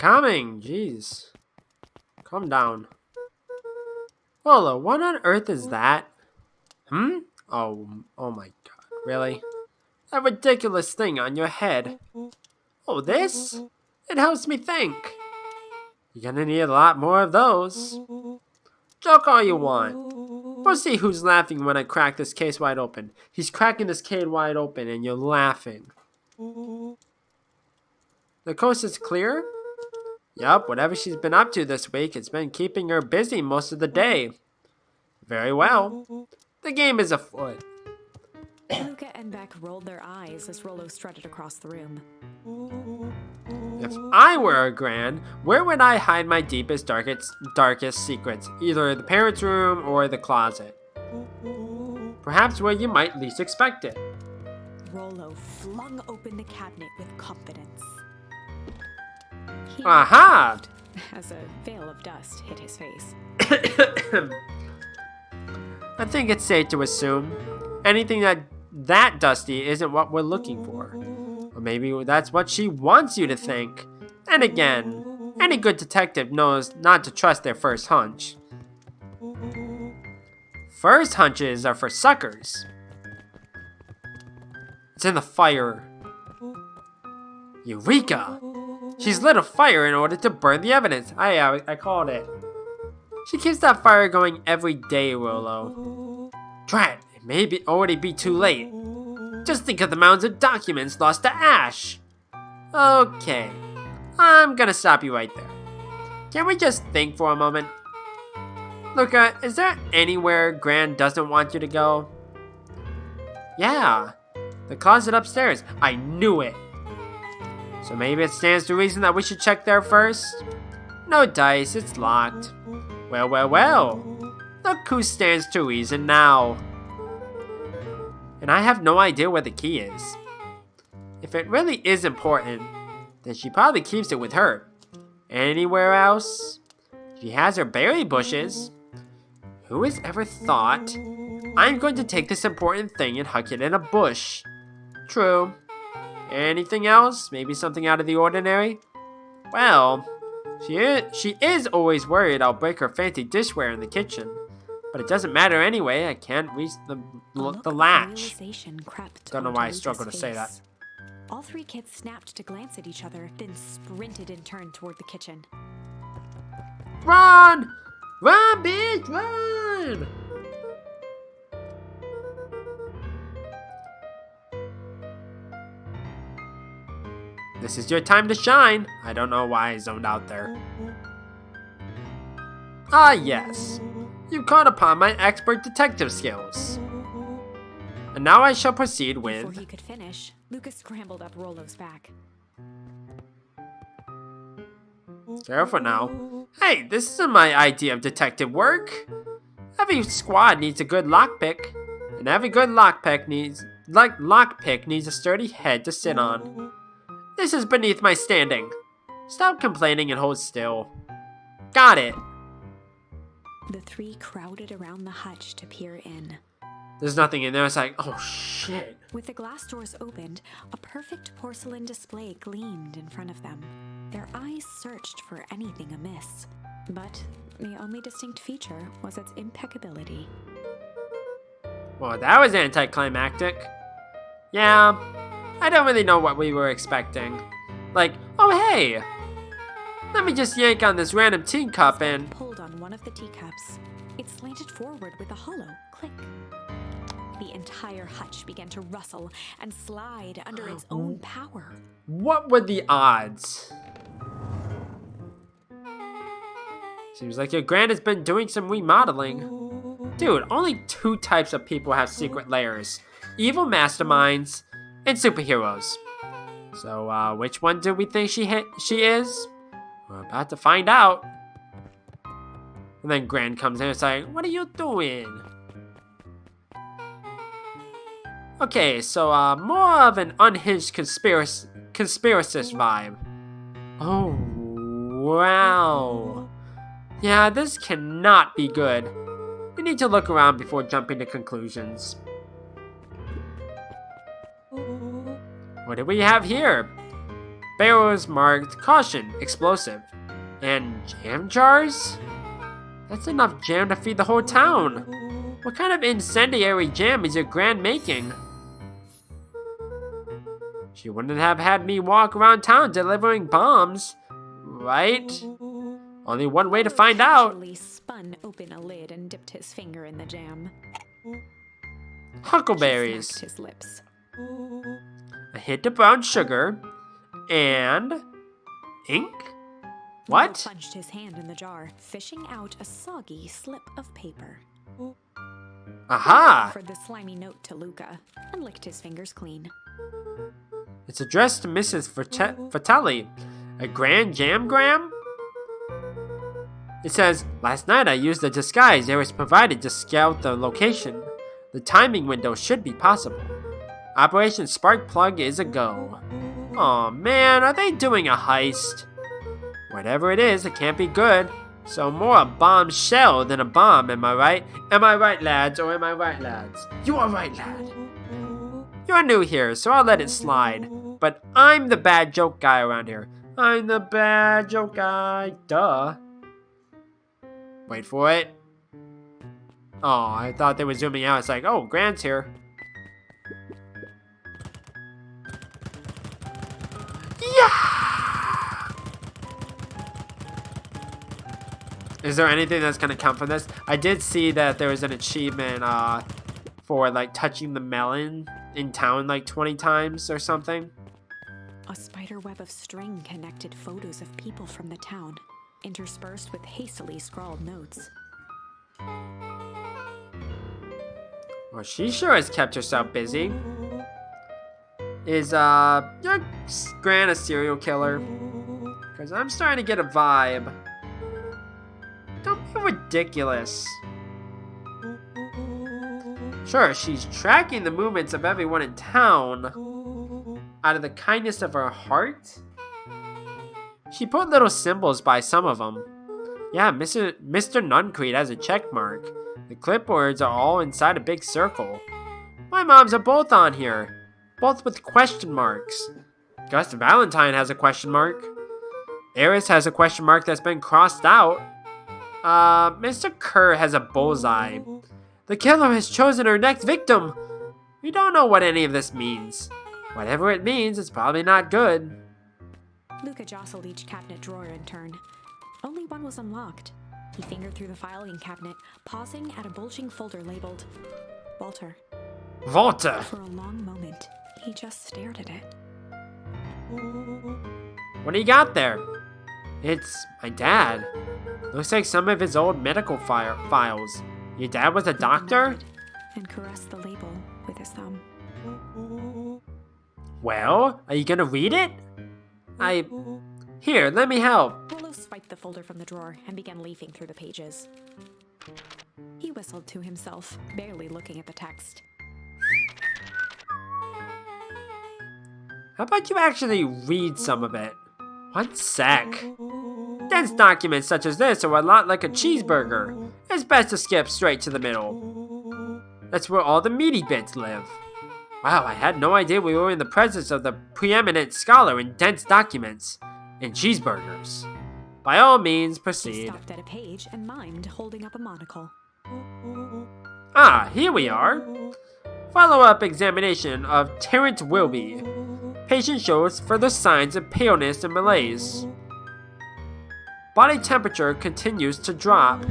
coming. Jeez. Calm down. Lola, what on earth is that? Oh my god. Really? That ridiculous thing on your head. Oh, this? It helps me think. You're gonna need a lot more of those. Joke all you want. We'll see who's laughing when I crack this case wide open. He's cracking this case wide open and you're laughing. The coast is clear? Yup, whatever she's been up to this week, it's been keeping her busy most of the day. Very well. The game is afoot. Luca and Beck rolled their eyes as Rollo strutted across the room. If I were a Gran, where would I hide my deepest, darkest secrets? Either the parents' room or the closet. Perhaps where you might least expect it. Rollo flung open the cabinet with confidence. He Aha! laughed as a veil of dust hit his face. I think it's safe to assume anything that dusty isn't what we're looking for. Or maybe that's what she wants you to think. And again, any good detective knows not to trust their first hunch. First hunches are for suckers. It's in the fire. Eureka! She's lit a fire in order to burn the evidence. I called it. She keeps that fire going every day, Rollo. Drat, it may already be too late. Just think of the mounds of documents lost to ash. Okay, I'm gonna stop you right there. Can we just think for a moment? Luca, is there anywhere Gran doesn't want you to go? Yeah, the closet upstairs. I knew it. So maybe it stands to reason that we should check there first? No dice, it's locked. Well. Look who stands to reason now. And I have no idea where the key is. If it really is important, then she probably keeps it with her. Anywhere else? She has her berry bushes. Who has ever thought, I'm going to take this important thing and huck it in a bush? True. Anything else? Maybe something out of the ordinary? Well, she is always worried I'll break her fancy dishware in the kitchen. But it doesn't matter anyway, I can't reach the latch. Don't know why I struggle to say that. All three kids snapped to glance at each other, then sprinted in turn toward the kitchen. Run! Run, bitch, run! This is your time to shine. I don't know why I zoned out there. Ah, yes. You caught upon my expert detective skills. And now I shall proceed with... Before he could finish, Lucas scrambled up Rollo's back. Careful now. Hey, this isn't my idea of detective work. Every squad needs a good lockpick. And every good lockpick needs a sturdy head to sit on. This is beneath my standing. Stop complaining and hold still. Got it. The three crowded around the hutch to peer in. There's nothing in there. It's like, oh shit. With the glass doors opened, a perfect porcelain display gleamed in front of them. Their eyes searched for anything amiss, but the only distinct feature was its impeccability. Well, that was anticlimactic. Yeah, I don't really know what we were expecting. Like, oh hey, let me just yank on this random teacup and... pulled on one of the teacups. It slanted forward with a hollow click. The entire hutch began to rustle and slide under its own power. What were the odds? Seems like your Gran has been doing some remodeling. Dude, only 2 types of people have secret lairs. Evil masterminds and superheroes. So, which one do we think she is? We're about to find out. And then Gran comes in and is like, what are you doing? Okay, so, more of an unhinged conspiracist vibe. Oh, wow. Yeah, this cannot be good. We need to look around before jumping to conclusions. What do we have here? barrels marked caution, explosive. And jam jars? That's enough jam to feed the whole town. What kind of incendiary jam is your grand making? She wouldn't have had me walk around town delivering bombs, right? Only one way to find out. Casually spun open a lid and dipped his finger in the jam. Huckleberries. She smacked his lips. A hint of brown sugar. And ink? What? Luca plunged his hand in the jar, fishing out a soggy slip of paper. Aha! Offered the slimy note to Luca and licked his fingers clean. It's addressed to Mrs. Vitale. A grand jamgram? It says, last night I used the disguise Eris provided to scout the location. The timing window should be possible. Operation Spark Plug is a go. Aw man, are they doing a heist? Whatever it is, it can't be good. So more a bombshell than a bomb, am I right? Am I right, lads, or am I right, lads? You are right, lad. You're new here, so I'll let it slide. But I'm the bad joke guy around here. I'm the bad joke guy. Duh. Wait for it. Oh, I thought they were zooming out. It's like, oh, Grant's here. Yeah! Is there anything that's gonna come from this? I did see that there was an achievement for like touching the melon in town like 20 times or something. A spider web of string connected photos of people from the town, interspersed with hastily scrawled notes. Well, she sure has kept herself busy. Is your Gran a serial killer? Because I'm starting to get a vibe. Don't be ridiculous. Sure, she's tracking the movements of everyone in town out of the kindness of her heart. She put little symbols by some of them. Yeah, Mr. Nuncreed has a check mark. The clipboards are all inside a big circle. My moms are both on here, both with question marks. Gus Valentine has a question mark. Eris has a question mark that's been crossed out. Mr. Kerr has a bullseye. The killer has chosen her next victim. We don't know what any of this means. Whatever it means, it's probably not good. Luca jostled each cabinet drawer in turn. Only one was unlocked. He fingered through the filing cabinet, pausing at a bulging folder labeled Walter. Walter! For a long moment, he just stared at it. What do you got there? It's my dad. Looks like some of his old medical files. Your dad was a doctor? Nodded and caressed the label with his thumb. Well, are you gonna read it? Here, let me help. Willow swiped the folder from the drawer and began leafing through the pages. He whistled to himself, barely looking at the text. How about you actually read some of it? 1 sec. Dense documents such as this are a lot like a cheeseburger. It's best to skip straight to the middle. That's where all the meaty bits live. Wow, I had no idea we were in the presence of the preeminent scholar in dense documents and cheeseburgers. By all means, He proceed. stopped at a page and mimed, holding up a monocle. Ah, here we are. Follow-up examination of Terrence Wilby. Patient shows further signs of paleness and malaise. Body temperature continues to drop.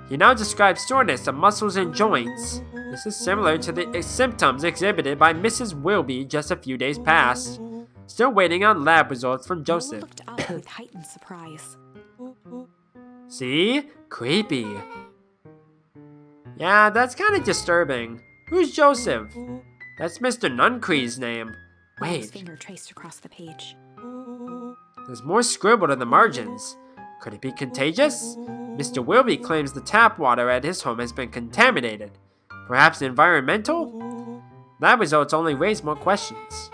He now describes soreness of muscles and joints. This is similar to the symptoms exhibited by Mrs. Wilby just a few days past. Still waiting on lab results from Willow Joseph. looked up with heightened surprise. See? Creepy. Yeah, that's kind of disturbing. Who's Joseph? That's Mr. Nuncreed's name. Willow's Wait, finger traced across the page. there's more scribbled in the margins. Could it be contagious? Mr. Wilby claims the tap water at his home has been contaminated. Perhaps environmental? Lab results only raise more questions.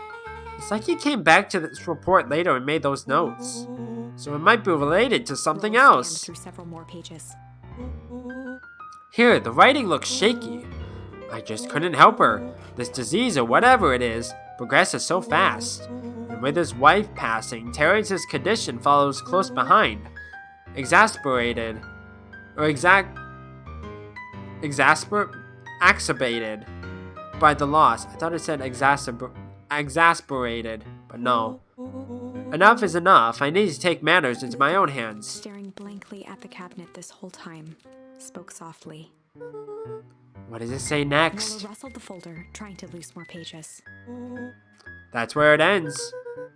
It's like he came back to this report later and made those notes. So it might be related to something Willow else. scanned through several more pages. Here, the writing looks shaky. I just couldn't help her. This disease or whatever it is progresses so fast. In and with his wife passing, Terence's condition follows close behind. Exacerbated by the loss. I thought it said exasperated, but no. Enough is enough. I need to take matters into my own hands. Staring blankly at the cabinet this whole time, spoke softly. What does it say next? Noah rustled the folder, trying to loose more pages. That's where it ends.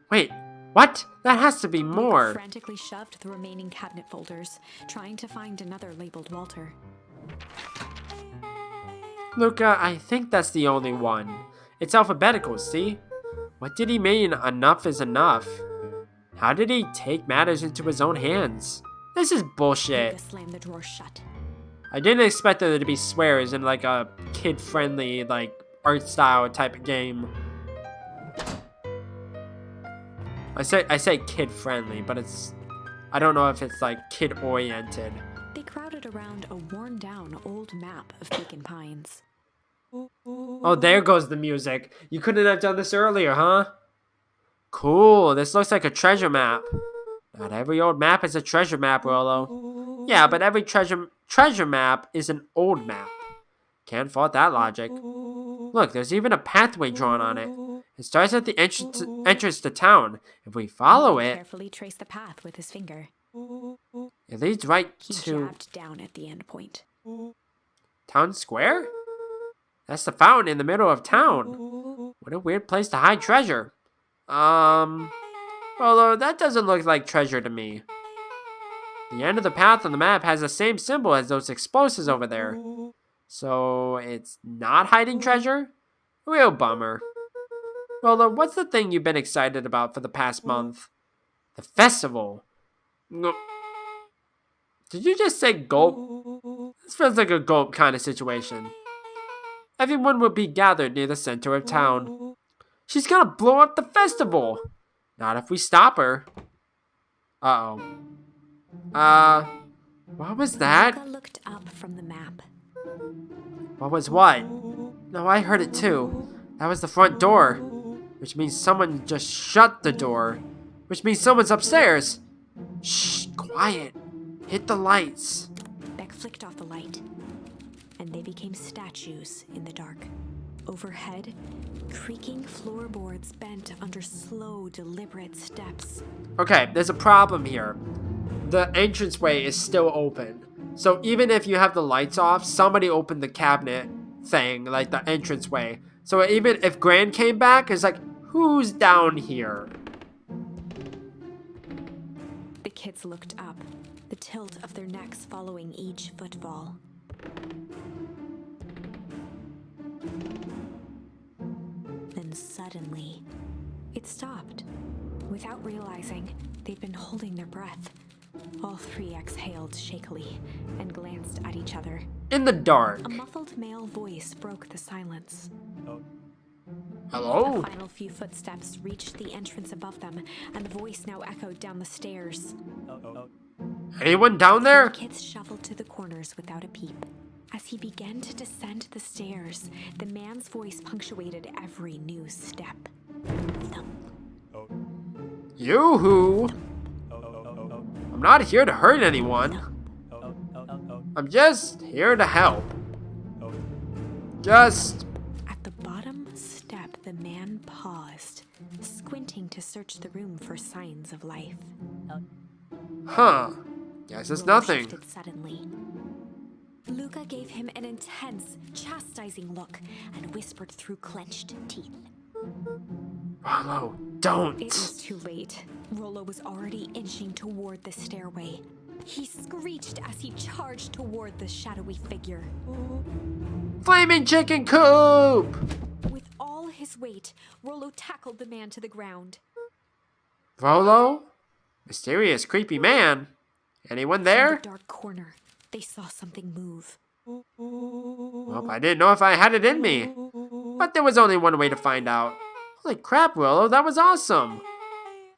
Wait, what? That has to be Luca more. frantically shoved the remaining cabinet folders, trying to find another labeled Walter. Luca, I think that's the only one. It's alphabetical, see? What did he mean enough is enough? How did he take matters into his own hands? This is bullshit. Luca slammed the drawer shut. I didn't expect there to be swears in like a kid-friendly, like, art style type of game. I say kid-friendly, but I don't know if it's like kid-oriented. They crowded around a worn-down old map of Beacon Pines. Oh, there goes the music. You couldn't have done this earlier, huh? Cool, this looks like a treasure map. Not every old map is a treasure map, Rollo. Yeah, but every treasure map is an old map. Can't fault that logic. Look, there's even a pathway drawn on it. It starts at the entrance to town. If we follow it, Carefully traced the path with his finger. it leads right He to jabbed down at the end point. Town Square? That's the fountain in the middle of town. What a weird place to hide treasure. Although that doesn't look like treasure to me. The end of the path on the map has the same symbol as those explosives over there. So it's not hiding treasure? Real bummer. Well, what's the thing you've been excited about for the past month? The festival. Did you just say gulp? This feels like a gulp kind of situation. Everyone will be gathered near the center of town. She's gonna blow up the festival. Not if we stop her. Uh-oh. What was that? Luca looked up from the map. What was what? No, I heard it too. That was the front door. Which means someone just shut the door. Which means someone's upstairs. Shh, quiet. Hit the lights. Beck flicked off the light, and they became statues in the dark. Overhead, creaking floorboards bent under slow, deliberate steps. Okay, there's a problem here. The entranceway is still open. So even if you have the lights off, somebody opened the cabinet thing, like the entranceway. So even if Gran came back, it's like, who's down here? The kids looked up, the tilt of their necks following each footfall. Then suddenly, it stopped. Without realizing, they'd been holding their breath. All three exhaled shakily and glanced at each other. In the dark. A muffled male voice broke the silence. Hello? The final few footsteps reached the entrance above them, and the voice now echoed down the stairs. Anyone down The there? kids shuffled to the corners without a peep. As he began to descend the stairs, the man's voice punctuated every new step. Thump. Yoo-hoo! I'm not here to hurt anyone. I'm just here to help. Just... At the bottom step, the man paused, squinting to search the room for signs of life. Huh. Guess it's Rollo nothing. shifted suddenly. Luca gave him an intense, chastising look and whispered through clenched teeth. Rollo, don't. It was too late. Rollo was already inching toward the stairway. He screeched as he charged toward the shadowy figure. Flaming chicken coop! With all his weight, Rollo tackled the man to the ground. Rollo? Mysterious, creepy man. Anyone In there? the dark corner, they saw something move. Well, I didn't know if I had it in me. But there was only one way to find out. Holy crap, Rollo, that was awesome.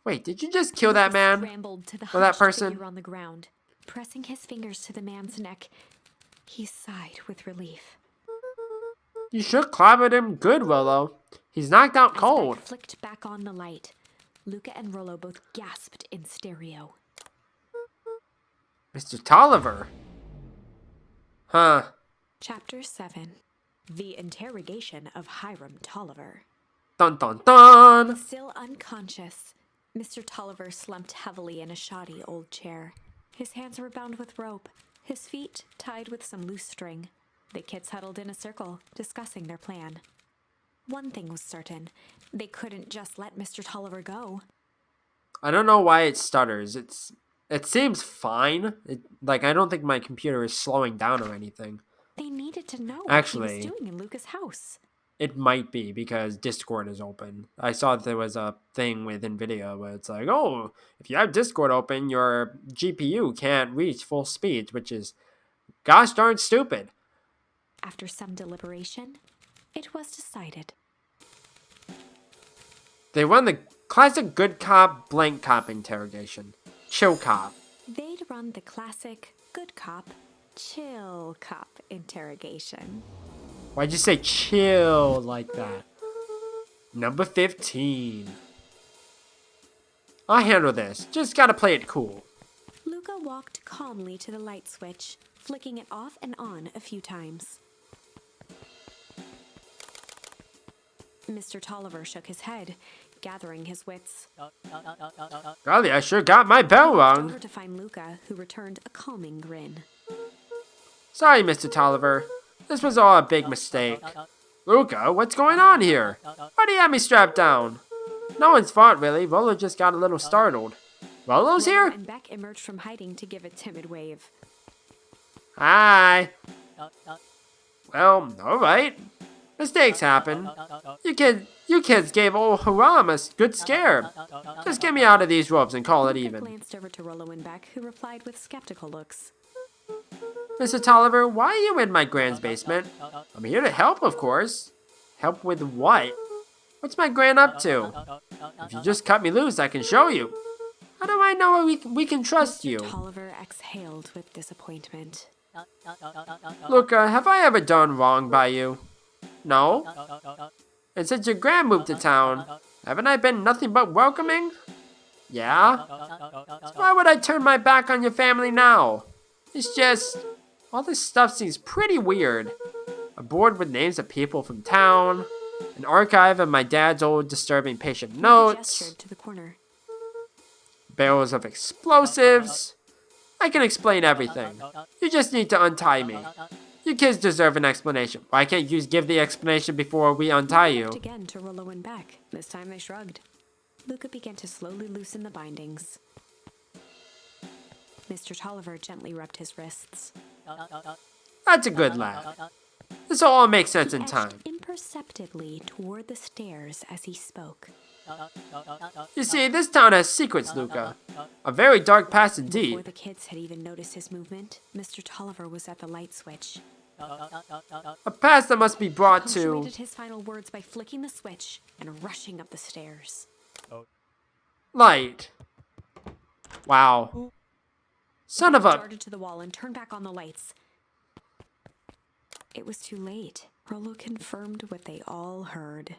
Wait, did you just kill that man? Scrambled to the Or that hunched person? figure on the ground. Pressing his fingers to the man's neck, he sighed with relief. You should clobbered him good, Rollo. He's knocked out As cold. Beck flicked back on the light, Luca and Rollo both gasped in stereo. Mr. Tolliver? Huh. Chapter 7. The Interrogation of Hiram Tolliver. Dun dun dun! Still unconscious, Mr. Tolliver slumped heavily in a shoddy old chair. His hands were bound with rope, his feet tied with some loose string. The kids huddled in a circle, discussing their plan. One thing was certain, they couldn't just let Mr. Tolliver go. I don't know why it stutters. It seems fine. I don't think my computer is slowing down or anything. They needed to know Actually, what he was doing in Luca's house. It might be because Discord is open. I saw that there was a thing with NVIDIA where it's like, oh, if you have Discord open, your GPU can't reach full speed, which is gosh darn stupid. After some deliberation, it was decided. They run the classic good cop, blank cop interrogation. Chill cop. They'd run the classic good cop, chill cop interrogation. Why'd you say chill like that? Number 15. I'll handle this. Just gotta play it cool. Luca walked calmly to the light switch, flicking it off and on a few times. Mr. Tolliver shook his head, gathering his wits. Golly, I sure got my bell Over rung. to find Luca, who returned a calming grin. Sorry, Mr. Tolliver. This was all a big mistake. Luca, what's going on here? Why do you have me strapped down? No one's fault, really. Rollo just got a little startled. Rollo's Rollo here? and Beck emerged from hiding to give a timid wave. Hi. Well, alright. Mistakes happen. You kids gave old Haram a good scare. Just get me out of these ropes and call it Luca even. glanced over to Rollo and Beck, who replied with skeptical looks. Mr. Tolliver, why are you in my grand's basement? I'm here to help, of course. Help with what? What's my grand up to? If you just cut me loose, I can show you. How do I know we can trust you? Tolliver exhaled with disappointment. Luca, have I ever done wrong by you? No? And since your grand moved to town, haven't I been nothing but welcoming? Yeah? So why would I turn my back on your family now? It's just, all this stuff seems pretty weird. A board with names of people from town, an archive of my dad's old disturbing patient He notes, gestured to the corner. barrels of explosives. I can explain everything. You just need to untie me. You kids deserve an explanation. Why can't you give the explanation before we untie He you? looked again to Rollo and Beck. This time they shrugged. Luca began to slowly loosen the bindings. Mr. Tolliver gently rubbed his wrists. That's a good lad. This will all make sense He in edged time. imperceptibly toward the stairs as he spoke. You see, this town has secrets, Luca. A very dark past indeed. Before the kids had even noticed his movement, Mr. Tolliver was at the light switch. A past that must be brought to... Punctuated his final words by flicking the switch and rushing up the stairs. light. Wow. Son of a... Darted to the wall and turned back on the lights. It was too late. Rollo confirmed what they all heard.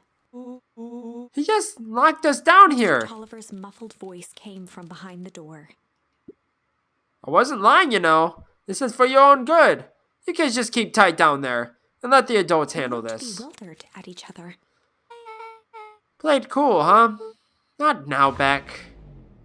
He just locked us down here. Tolliver's muffled voice came from behind the door. I wasn't lying, you know. This is for your own good. You kids just keep tight down there and let the adults handle They looked this. bewildered at each other. Played cool, huh? Not now, Beck.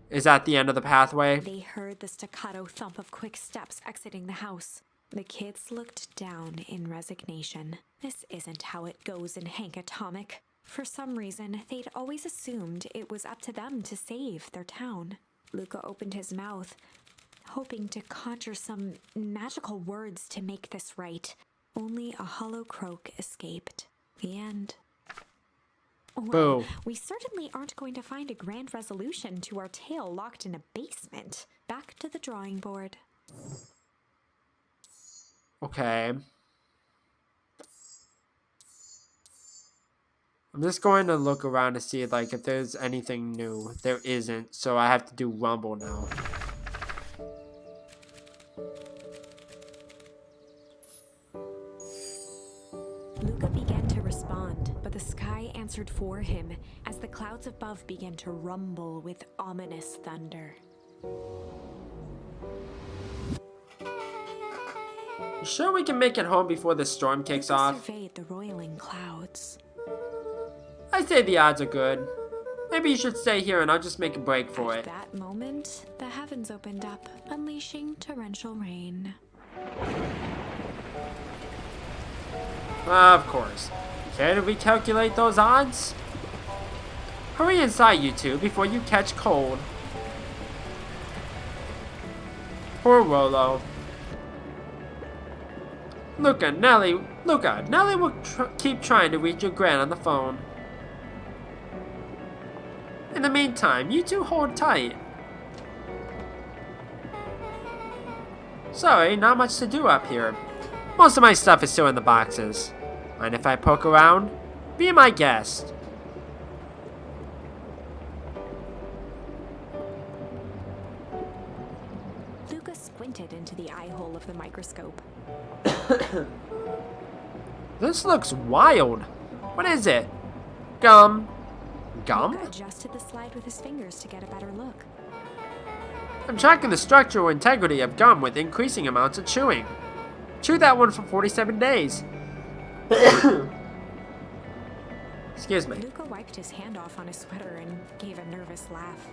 Is that the end of the pathway? They heard the staccato thump of quick steps exiting the house. The kids looked down in resignation. This isn't how it goes in Hank Atomic. For some reason, they'd always assumed it was up to them to save their town. Luca opened his mouth, hoping to conjure some magical words to make this right. Only a hollow croak escaped. The end. Well, Boo. we certainly aren't going to find a grand resolution to our tale locked in a basement. Back to the drawing board. Okay. I'm just going to look around to see like if there's anything new. There isn't, so I have to do Rumble now. Luca began to respond, but the The sky answered for him as the clouds above began to rumble with ominous thunder. You sure we can make it home before the storm kicks off? Surveyed the roiling clouds. I say the odds are good. Maybe you should stay here and I'll just make a break for At it. that moment, the heavens opened up, unleashing torrential rain. Of course. Care to recalculate those odds? Hurry inside, you two, before you catch cold. Poor Rolo. Luca, Nelly will keep trying to reach your gran on the phone. In the meantime, you two hold tight. Sorry, not much to do up here. Most of my stuff is still in the boxes. Mind if I poke around? Be my guest. Luca squinted into the eye hole of the microscope. This looks wild. What is it? Gum? Gum? Luca adjusted the slide with his fingers to get a better look. I'm tracking the structural integrity of gum with increasing amounts of chewing. Chew that one for 47 days. Excuse me. Luca wiped his hand off on his sweater and gave a nervous laugh.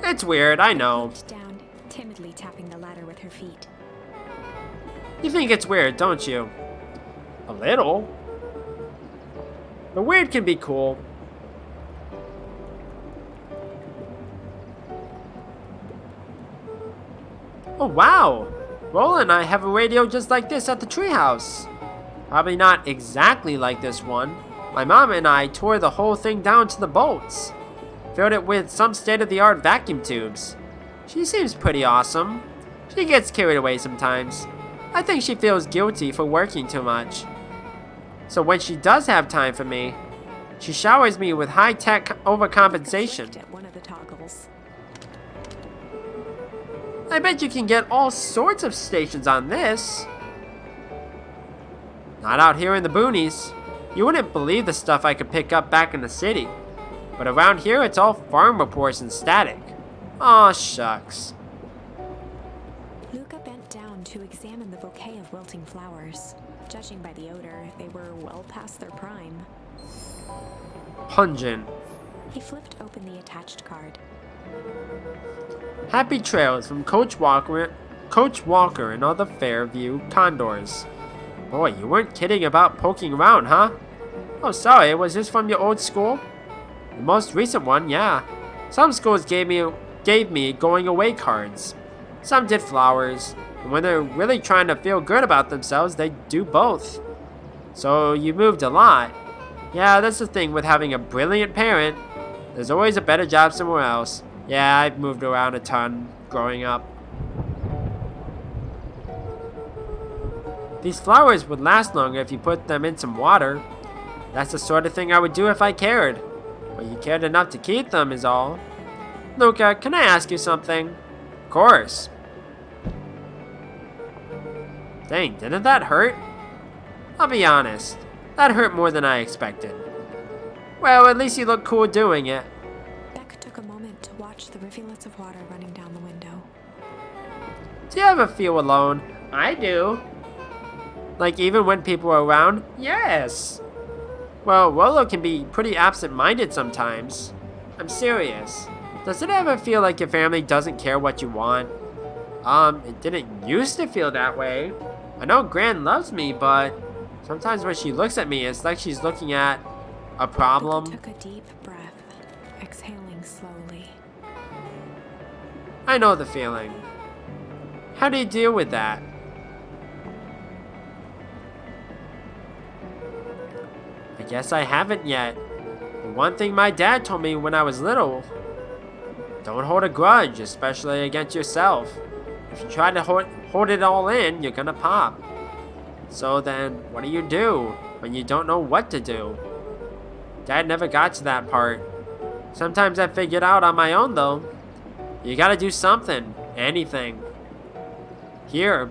It's weird, I know. Looked down, timidly tapping the ladder with her feet. You think it's weird, don't you? A little. The weird can be cool. Oh wow! Rolla and I have a radio just like this at the treehouse. Probably not exactly like this one. My mom and I tore the whole thing down to the bolts. Filled it with some state-of-the-art vacuum tubes. She seems pretty awesome. She gets carried away sometimes. I think she feels guilty for working too much. So when she does have time for me, she showers me with high-tech overcompensation. Luca flicked at one of the toggles. I bet you can get all sorts of stations on this. Not out here in the boonies. You wouldn't believe the stuff I could pick up back in the city. But around here, it's all farm reports and static. Aw, shucks. Luca bent down to examine the bouquet of wilting flowers. Judging by the odor, they were well past their prime. Pungent. He flipped open the attached card. Happy trails from Coach Walker and all the Fairview Condors. Boy, you weren't kidding about poking around, huh? Oh, sorry, was this from your old school? The most recent one, yeah. Some schools gave me going away cards. Some did flowers. And when they're really trying to feel good about themselves, they do both. So you moved a lot. Yeah, that's the thing with having a brilliant parent. There's always a better job somewhere else. Yeah, I've moved around a ton growing up. These flowers would last longer if you put them in some water. That's the sort of thing I would do if I cared. But you cared enough to keep them is all. Luca, can I ask you something? Of course. Dang, didn't that hurt? I'll be honest. That hurt more than I expected. Well, at least you look cool doing it. Beck took a moment to watch the rivulets of water running down the window. Do you ever feel alone? I do. Like even when people are around? Yes. Well, Rolo can be pretty absent-minded sometimes. I'm serious. Does it ever feel like your family doesn't care what you want? It didn't used to feel that way. I know Gran loves me, but sometimes when she looks at me, it's like she's looking at a problem. Luca took a deep breath, exhaling slowly. I know the feeling. How do you deal with that? I guess I haven't yet. But one thing my dad told me when I was little: don't hold a grudge, especially against yourself. If you try to hold it all in, you're gonna pop. So then, what do when you don't know what to do? Dad never got to that part. Sometimes I figured out on my own though. You gotta do something, anything. Here.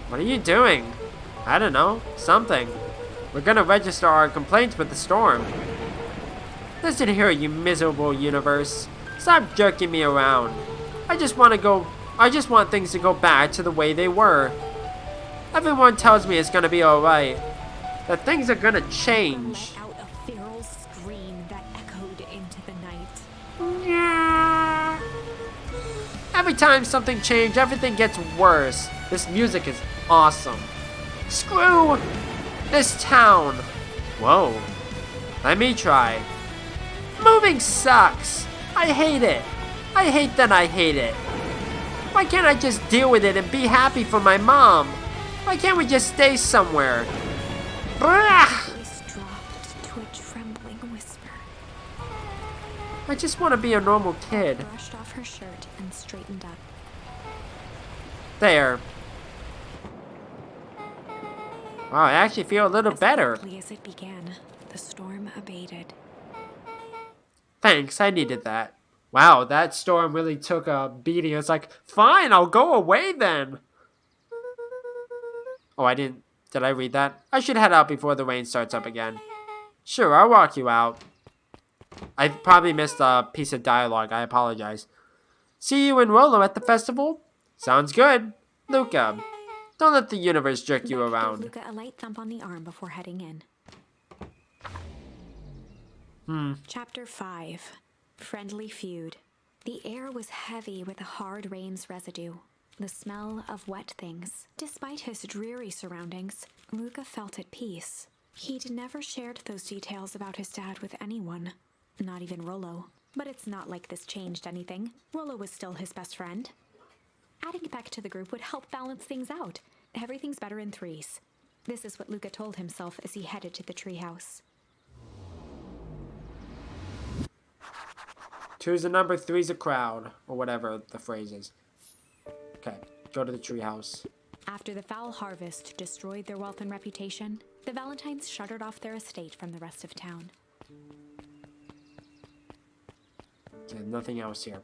What are you doing? I don't know. Something. We're gonna register our complaints with the storm. Listen here, you miserable universe. Stop jerking me around. I just want things to go back to the way they were. Everyone tells me it's gonna be alright. That things are gonna change. Let out a feral scream that echoed into the night. Yeah. Every time something changes, everything gets worse. This music is awesome. Screw this town. Whoa. Let me try. Moving sucks. I hate it. I hate that I hate it. Why can't I just deal with it and be happy for my mom? Why can't we just stay somewhere? Blah! Voice dropped to a trembling whisper. I just want to be a normal kid. Brushed off her shirt and straightened up. There. Wow, I actually feel a little better. As quickly as it began, the storm abated. Thanks, I needed that. Wow, that storm really took a beating. It's like, fine, I'll go away then. Oh, I didn't. Did I read that? I should head out before the rain starts up again. Sure, I'll walk you out. I probably missed a piece of dialogue. I apologize. See you and Rolo at the festival? Sounds good. Luca, don't let the universe jerk you Beck around. gave Luca a light thump on the arm before heading in. Chapter 5. Friendly Feud. The air was heavy with the hard rain's residue, the smell of wet things. Despite his dreary surroundings, Luca felt at peace. He'd never shared those details about his dad with anyone, not even Rolo. But it's not like this changed anything. Rolo was still his best friend. Adding Beck to the group would help balance things out. Everything's better in threes. This is what Luca told himself as he headed to the treehouse. Two's a number, three's a crowd, or whatever the phrase is. Okay, go to the treehouse. After the foul harvest destroyed their wealth and reputation, the Valentines shuttered off their estate from the rest of town. Okay, nothing else here.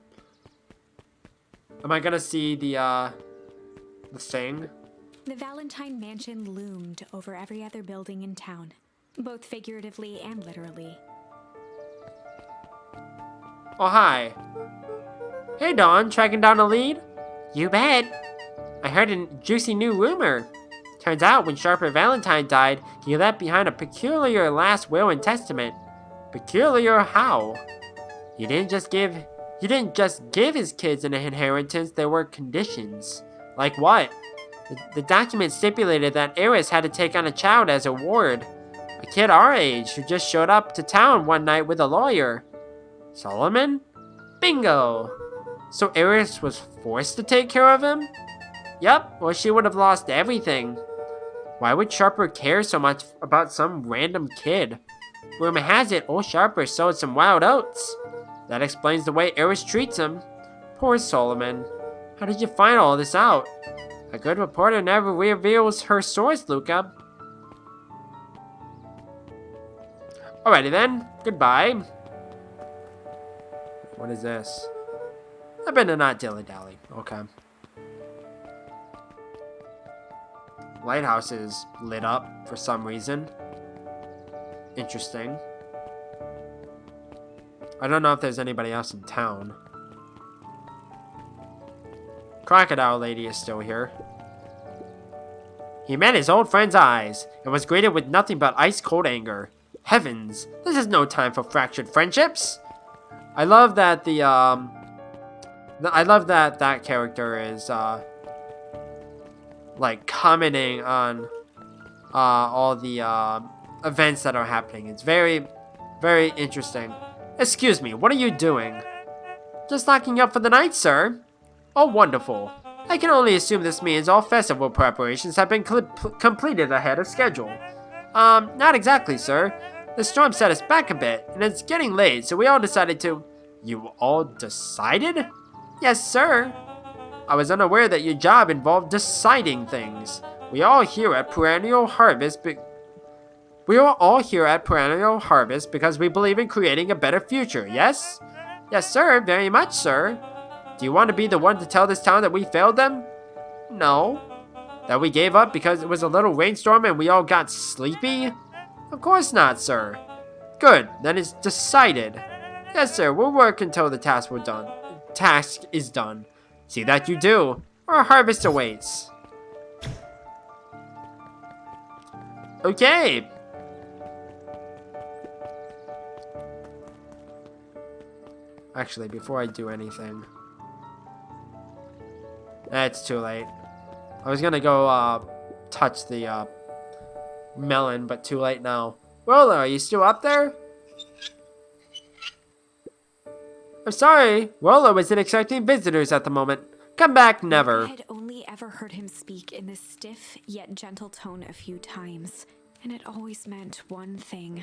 Am I gonna see the thing? The Valentine mansion loomed over every other building in town, both figuratively and literally. Oh, hi. Hey, Dawn, tracking down a lead? You bet. I heard a juicy new rumor. Turns out when Sharper Valentine died, he left behind a peculiar last will and testament. Peculiar how? He didn't just give his kids an inheritance, there were conditions. Like what? The document stipulated that Eris had to take on a child as a ward. A kid our age who just showed up to town one night with a lawyer. Solomon? Bingo! So Eris was forced to take care of him? Yup, or she would have lost everything. Why would Sharper care so much about some random kid? Rumor has it old Sharper sowed some wild oats. That explains the way Eris treats him. Poor Solomon. How did you find all this out? A good reporter never reveals her source, Luca. Alrighty then, goodbye. What is this? I better not dilly-dally. Okay. Lighthouse is lit up for some reason. Interesting. I don't know if there's anybody else in town. Crocodile Lady is still here. He met his old friend's eyes and was greeted with nothing but ice-cold anger. Heavens, this is no time for fractured friendships. I love that that character is like commenting on all the events that are happening. It's very, very interesting. Excuse me, what are you doing? Just locking up for the night, sir. Oh, wonderful. I can only assume this means all festival preparations have been completed ahead of schedule. Not exactly, sir. The storm set us back a bit, and it's getting late, so we all decided to... You all decided? Yes, sir. I was unaware that your job involved deciding things. We are all here at Perennial Harvest because we believe in creating a better future, yes? Yes, sir, very much, sir. Do you want to be the one to tell this town that we failed them? No. That we gave up because it was a little rainstorm and we all got sleepy? Of course not, sir. Good, then it's decided. Yes, sir, we'll work until the task is done. See that you do. Our harvest awaits. Okay. Actually, before I do anything. It's too late. I was gonna go touch the melon, but too late now. Rolo, are you still up there? I'm sorry, Rolo isn't expecting visitors at the moment. Come back never. I had only ever heard him speak in this stiff yet gentle tone a few times, and it always meant one thing.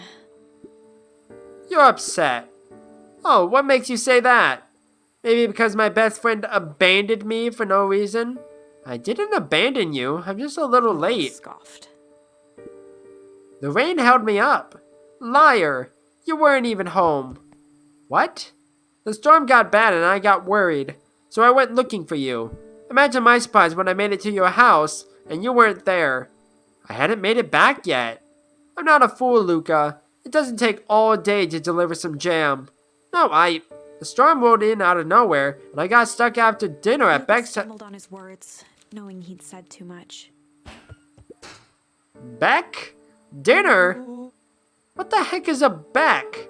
You're upset. Oh, what makes you say that? Maybe because my best friend abandoned me for no reason? I didn't abandon you, I'm just a little late. Scoffed. The rain held me up. Liar, you weren't even home. What? The storm got bad and I got worried, so I went looking for you. Imagine my surprise when I made it to your house and you weren't there. I hadn't made it back yet. I'm not a fool, Luca. It doesn't take all day to deliver some jam. No, the storm rolled in out of nowhere, and I got stuck after dinner at Beck's. Stumbled on his words, knowing he'd said too much. Beck? Dinner? What the heck is a Beck?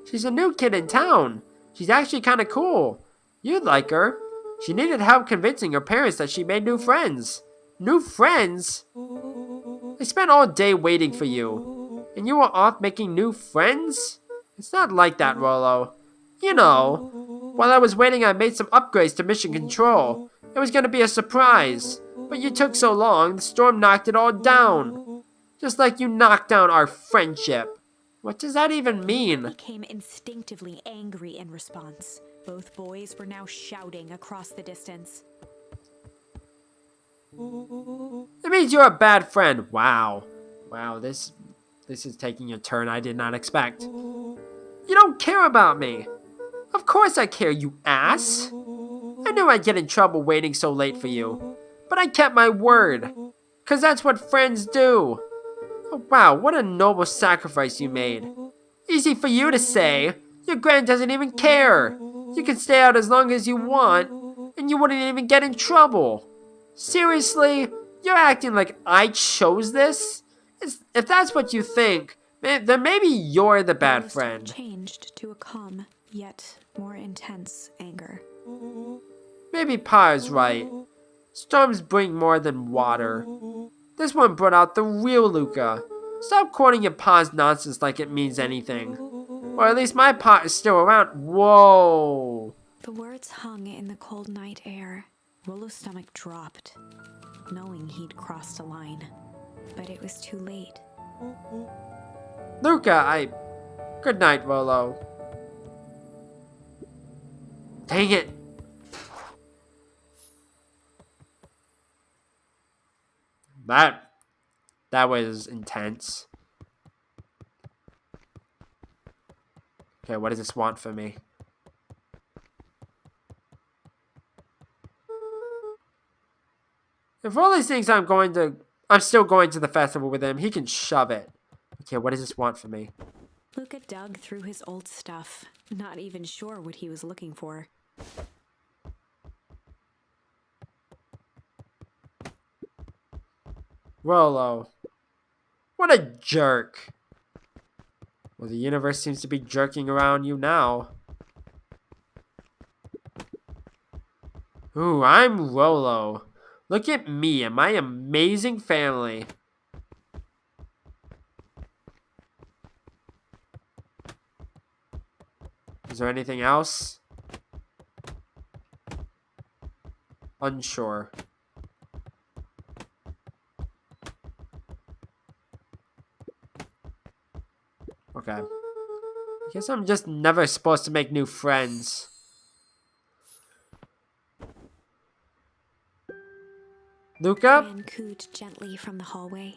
She's a new kid in town. She's actually kind of cool. You'd like her. She needed help convincing her parents that she made new friends. New friends? I spent all day waiting for you. And you were off making new friends? It's not like that, Rolo. You know, while I was waiting, I made some upgrades to Mission Control. It was gonna be a surprise. But you took so long, the storm knocked it all down. Just like you knocked down our friendship. What does that even mean? He became instinctively angry in response. Both boys were now shouting across the distance. It means you're a bad friend. Wow. Wow, this is taking a turn I did not expect. You don't care about me. Of course I care, you ass. I knew I'd get in trouble waiting so late for you. But I kept my word. 'Cause that's what friends do. Oh, wow, what a noble sacrifice you made. Easy for you to say. Your grand doesn't even care. You can stay out as long as you want, and you wouldn't even get in trouble. Seriously? You're acting like I chose this? If that's what you think, then maybe you're the bad Rolo's friend. tone changed to a calm, yet more intense anger. Maybe Pa is right. Storms bring more than water. This one brought out the real Luca. Stop quoting your Pa's nonsense like it means anything. Or at least my Pa is still around. Whoa. The words hung in the cold night air. Rolo's stomach dropped, knowing he'd crossed a line. But it was too late. Luca, Good night, Rolo. Dang it. That was intense. Okay, what does this want for me? If Rolo thinks I'm still going to the festival with him, he can shove it. Okay, what does this want for me? Luca dug through his old stuff, not even sure what he was looking for. Rolo. What a jerk. Well, the universe seems to be jerking around you now. Ooh, I'm Rolo. Look at me and my amazing family. Is there anything else? Unsure. Okay. I guess I'm just never supposed to make new friends. Luca? Man cooed gently from the hallway.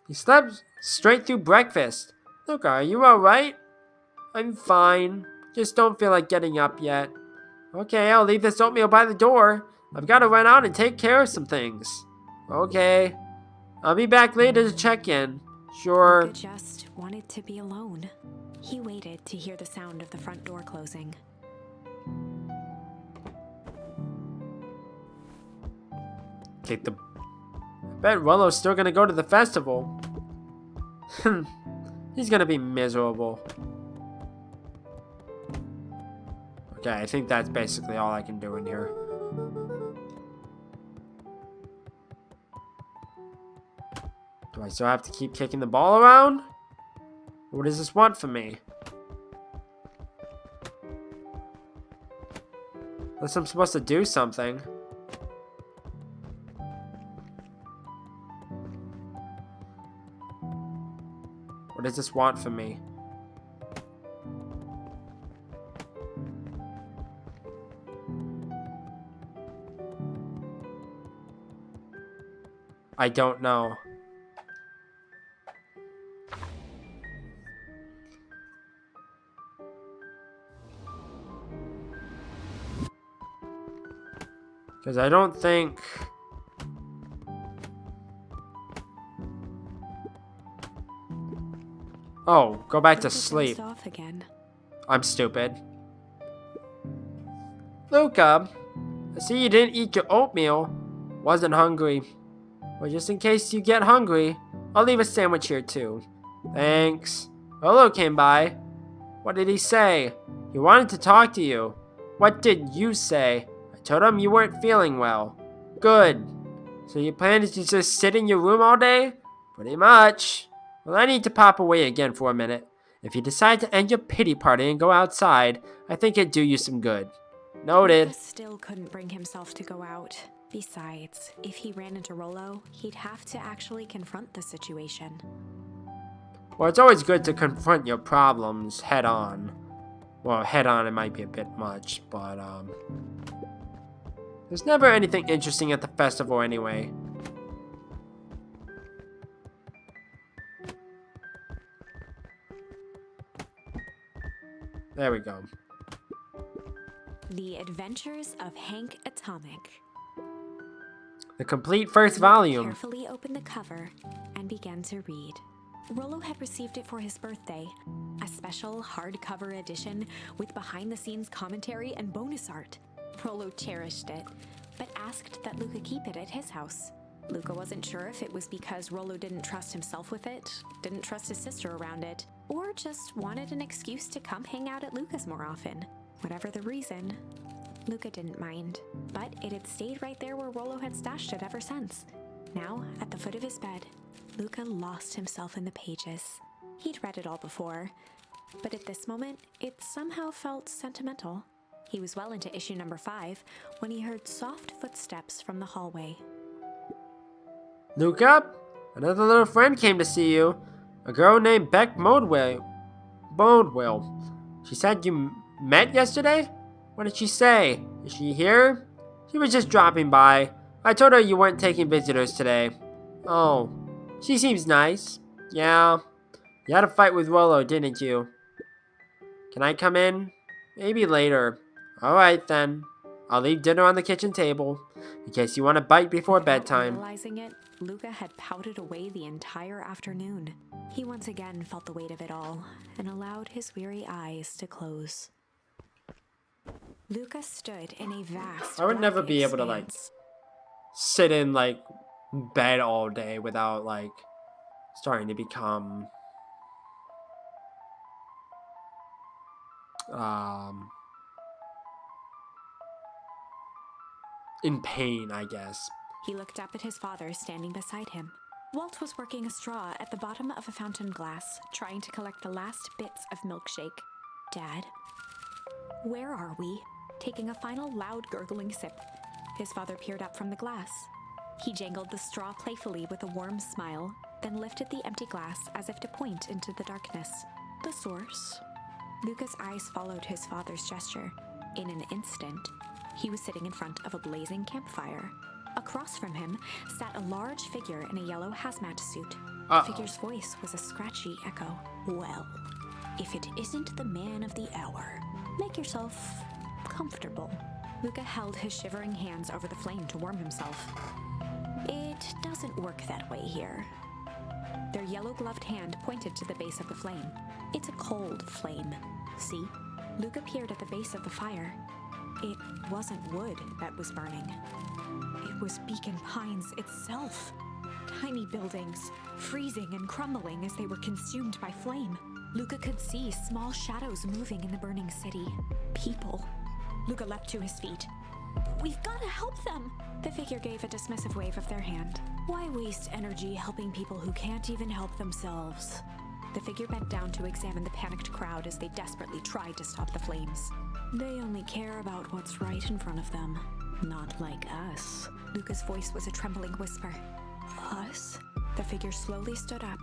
He slept straight through breakfast. Luca, are you alright? I'm fine. Just don't feel like getting up yet. Okay, I'll leave this oatmeal by the door. I've got to run out and take care of some things. Okay. I'll be back later to check in. Sure. Luca just wanted to be alone. He waited to hear the sound of the front door closing. I bet Rollo's still gonna go to the festival. He's gonna be miserable. Okay, I think that's basically all I can do in here. Do I still have to keep kicking the ball around? What does this want from me? Unless I'm supposed to do something. What does this want from me? I don't know. Because I don't think... Oh, go back to Luca sleep. dozed off again. I'm stupid. Luca, I see you didn't eat your oatmeal. Wasn't hungry. Well, just in case you get hungry, I'll leave a sandwich here too. Thanks. Rolo came by. What did he say? He wanted to talk to you. What did you say? I told him you weren't feeling well. Good. So you plan to just sit in your room all day? Pretty much. Well, I need to pop away again for a minute. If you decide to end your pity party and go outside, I think it'd do you some good. Noted. Luca still couldn't bring himself to go out. Besides, if he ran into Rollo, he'd have to actually confront the situation. Well, it's always good to confront your problems head on. Well, head on it might be a bit much, but there's never anything interesting at the festival anyway. There we go. The Adventures of Hank Atomic. The complete first volume. Carefully opened the cover and began to read. Rollo had received it for his birthday, a special hardcover edition with behind-the-scenes commentary and bonus art. Rollo cherished it, but asked that Luca keep it at his house. Luca wasn't sure if it was because Rollo didn't trust himself with it, didn't trust his sister around it, or just wanted an excuse to come hang out at Luca's more often. Whatever the reason, Luca didn't mind, but it had stayed right there where Rollo had stashed it ever since. Now, at the foot of his bed, Luca lost himself in the pages. He'd read it all before, but at this moment, it somehow felt sentimental. He was well into issue number 5 when he heard soft footsteps from the hallway. Luca, another little friend came to see you. A girl named Beck Modwell. She said you met yesterday? What did she say? Is she here? She was just dropping by. I told her you weren't taking visitors today. Oh, she seems nice. Yeah. You had a fight with Rollo, didn't you? Can I come in? Maybe later. Alright then. I'll leave dinner on the kitchen table, in case you want a bite before bedtime. Realizing it, Luca had pouted away the entire afternoon. He once again felt the weight of it all, and allowed his weary eyes to close. Luca stood in a vast I would never black be able to, like, expanse. sit in, like, bed all day without, like, starting to become, in pain, I guess. He looked up at his father standing beside him. Walt was working a straw at the bottom of a fountain glass, trying to collect the last bits of milkshake. Dad, where are we? Taking a final loud gurgling sip, his father peered up from the glass. He jangled the straw playfully with a warm smile, then lifted the empty glass as if to point into the darkness. The source? Luca's eyes followed his father's gesture. In an instant, he was sitting in front of a blazing campfire. Across from him sat a large figure in a yellow hazmat suit. The figure's voice was a scratchy echo. Well, if it isn't the man of the hour, make yourself comfortable. Luca held his shivering hands over the flame to warm himself. It It doesn't work that way here. Their yellow-gloved hand pointed to the base of the flame. It's a cold flame. See? Luca peered at the base of the fire. It wasn't wood that was burning. It was Beacon Pines itself. Tiny buildings, freezing and crumbling as they were consumed by flame. Luca could see small shadows moving in the burning city. People. Luca leapt to his feet. We've got to help them! The figure gave a dismissive wave of their hand. Why waste energy helping people who can't even help themselves? The figure bent down to examine the panicked crowd as they desperately tried to stop the flames. They only care about what's right in front of them. Not like us. Luca's voice was a trembling whisper. Us? The figure slowly stood up,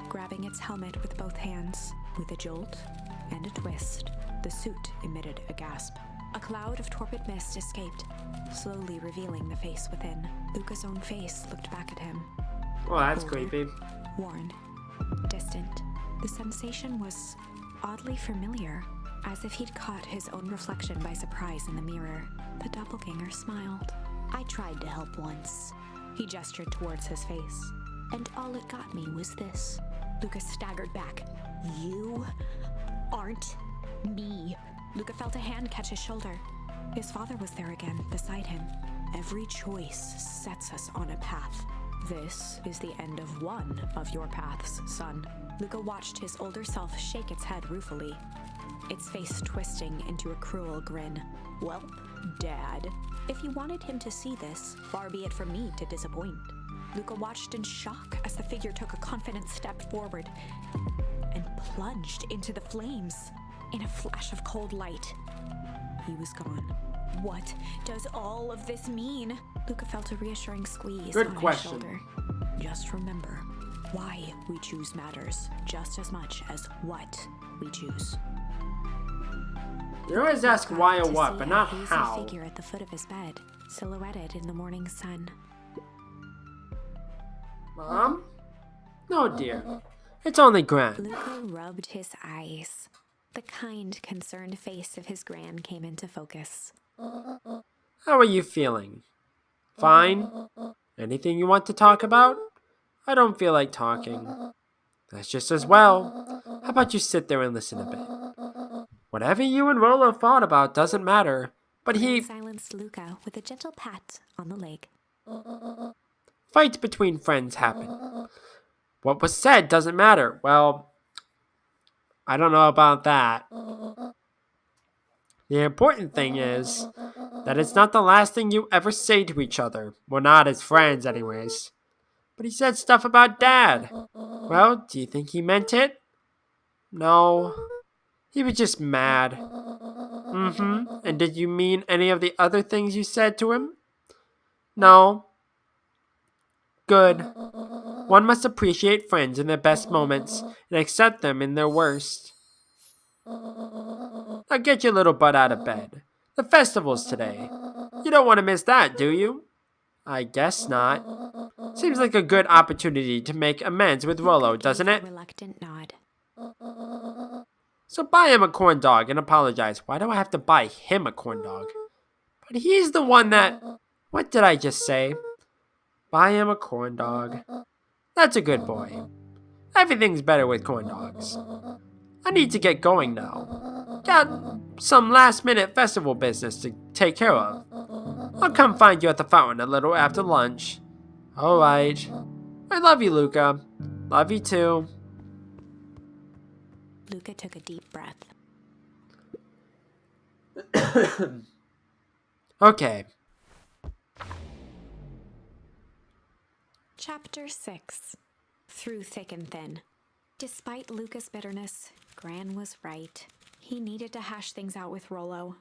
grabbing its helmet with both hands. With a jolt and a twist, the suit emitted a gasp. A cloud of torpid mist escaped, slowly revealing the face within. Luca's own face looked back at him. Well, that's Older, creepy. Worn, distant. The sensation was oddly familiar, as if he'd caught his own reflection by surprise in the mirror. The doppelganger smiled. I tried to help once. He gestured towards his face. And all it got me was this. Luca staggered back. You aren't me. Luca felt a hand catch his shoulder. His father was there again, beside him. Every choice sets us on a path. This is the end of one of your paths, son. Luca watched his older self shake its head ruefully, its face twisting into a cruel grin. Welp, Dad. If you wanted him to see this, far be it from me to disappoint. Luca watched in shock as the figure took a confident step forward and plunged into the flames. In a flash of cold light, he was gone. What does all of this mean? Luca felt a reassuring squeeze Good on question. his shoulder. Just remember, why we choose matters just as much as what we choose. You always ask why or To what, see but a not hazy how. figure at the foot of his bed, silhouetted in the morning sun. Mom? No, dear. It's only Grant. Luca rubbed his eyes. The kind, concerned face of his gran came into focus. How are you feeling? Fine? Anything you want to talk about? I don't feel like talking. That's just as well. How about you sit there and listen a bit? Whatever you and Rollo thought about doesn't matter. But Gran he... silenced Luca with a gentle pat on the leg. Fights between friends happen. What was said doesn't matter. Well, I don't know about that. The important thing is that it's not the last thing you ever say to each other. We're not as friends anyways. But he said stuff about Dad. Well, do you think he meant it? No. He was just mad. And did you mean any of the other things you said to him? No. Good. One must appreciate friends in their best moments and accept them in their worst. Now get your little butt out of bed. The festival's today. You don't want to miss that, do you? I guess not. Seems like a good opportunity to make amends with Rollo, Luca doesn't gave it? a reluctant nod. So buy him a corn dog and apologize. Why do I have to buy him a corn dog? But he's the one that... What did I just say? Buy him a corn dog. That's a good boy. Everything's better with corn dogs. I need to get going now. Got some last-minute festival business to take care of. I'll come find you at the fountain a little after lunch. Alright. I love you, Luca. Love you too. Luca took a deep breath. Okay. Chapter 6. Through Thick and Thin. Despite Luca's bitterness, Gran was right. He needed to hash things out with Rollo.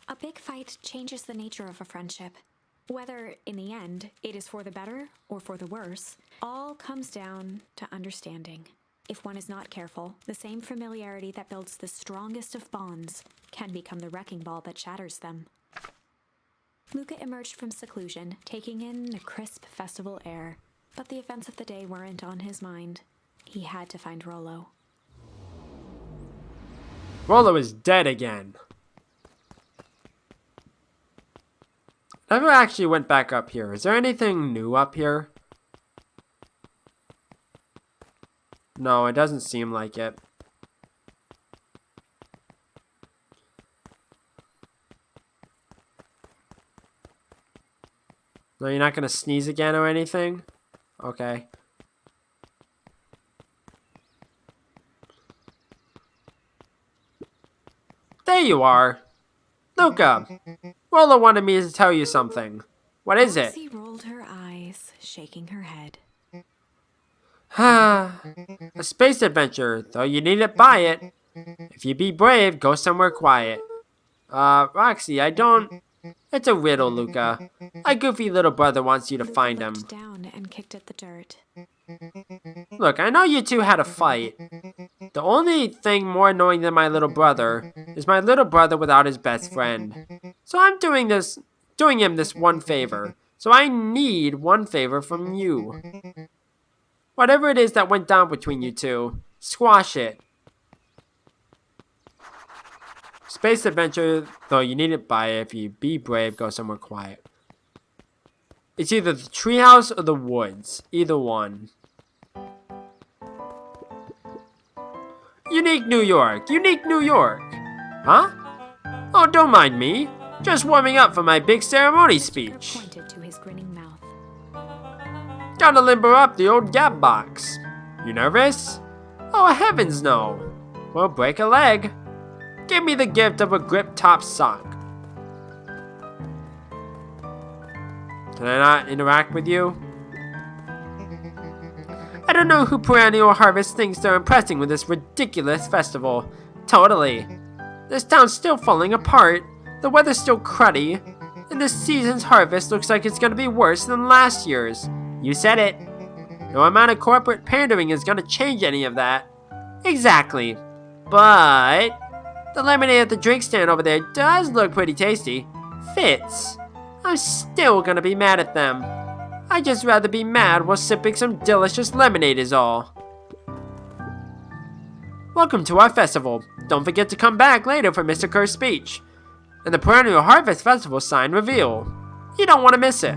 A big fight changes the nature of a friendship. Whether, in the end, it is for the better or for the worse, all comes down to understanding. If one is not careful, the same familiarity that builds the strongest of bonds can become the wrecking ball that shatters them. Luca emerged from seclusion, taking in the crisp festival air. But the events of the day weren't on his mind. He had to find Rollo. Rollo is dead again. Never actually went back up here. Is there anything new up here? No, it doesn't seem like it. No, you're not gonna sneeze again or anything? Okay. There you are. Luca, Rolla wanted me to tell you something. What is it? Roxy rolled her eyes, shaking her head. A space adventure, though you needn't buy it. If you be brave, go somewhere quiet. Roxy, I don't... It's a riddle, Luca. My goofy little brother wants you to Luca find him. looked down and kicked at the dirt. Look, I know you two had a fight. The only thing more annoying than my little brother is my little brother without his best friend. So I'm doing him this one favor. So I need one favor from you. Whatever it is that went down between you two, squash it. Space adventure, though you needn't buy it. If you be brave, go somewhere quiet. It's either the treehouse or the woods. Either one. Unique New York. Unique New York. Huh? Oh, don't mind me. Just warming up for my big ceremony speech. Pointed to his grinning mouth. Gotta limber up the old gap box. You nervous? Oh, heavens no. Well, break a leg. Give me the gift of a grip top sock. Can I not interact with you? I don't know who Perennial Harvest thinks they're impressing with this ridiculous festival. Totally. This town's still falling apart, the weather's still cruddy, and this season's harvest looks like it's gonna be worse than last year's. You said it. No amount of corporate pandering is gonna change any of that. Exactly. But the lemonade at the drink stand over there does look pretty tasty. Fits. I'm still gonna be mad at them. I'd just rather be mad while sipping some delicious lemonade is all. Welcome to our festival. Don't forget to come back later for Mr. Kerr's speech. And the Perennial Harvest Festival sign reveal. You don't want to miss it.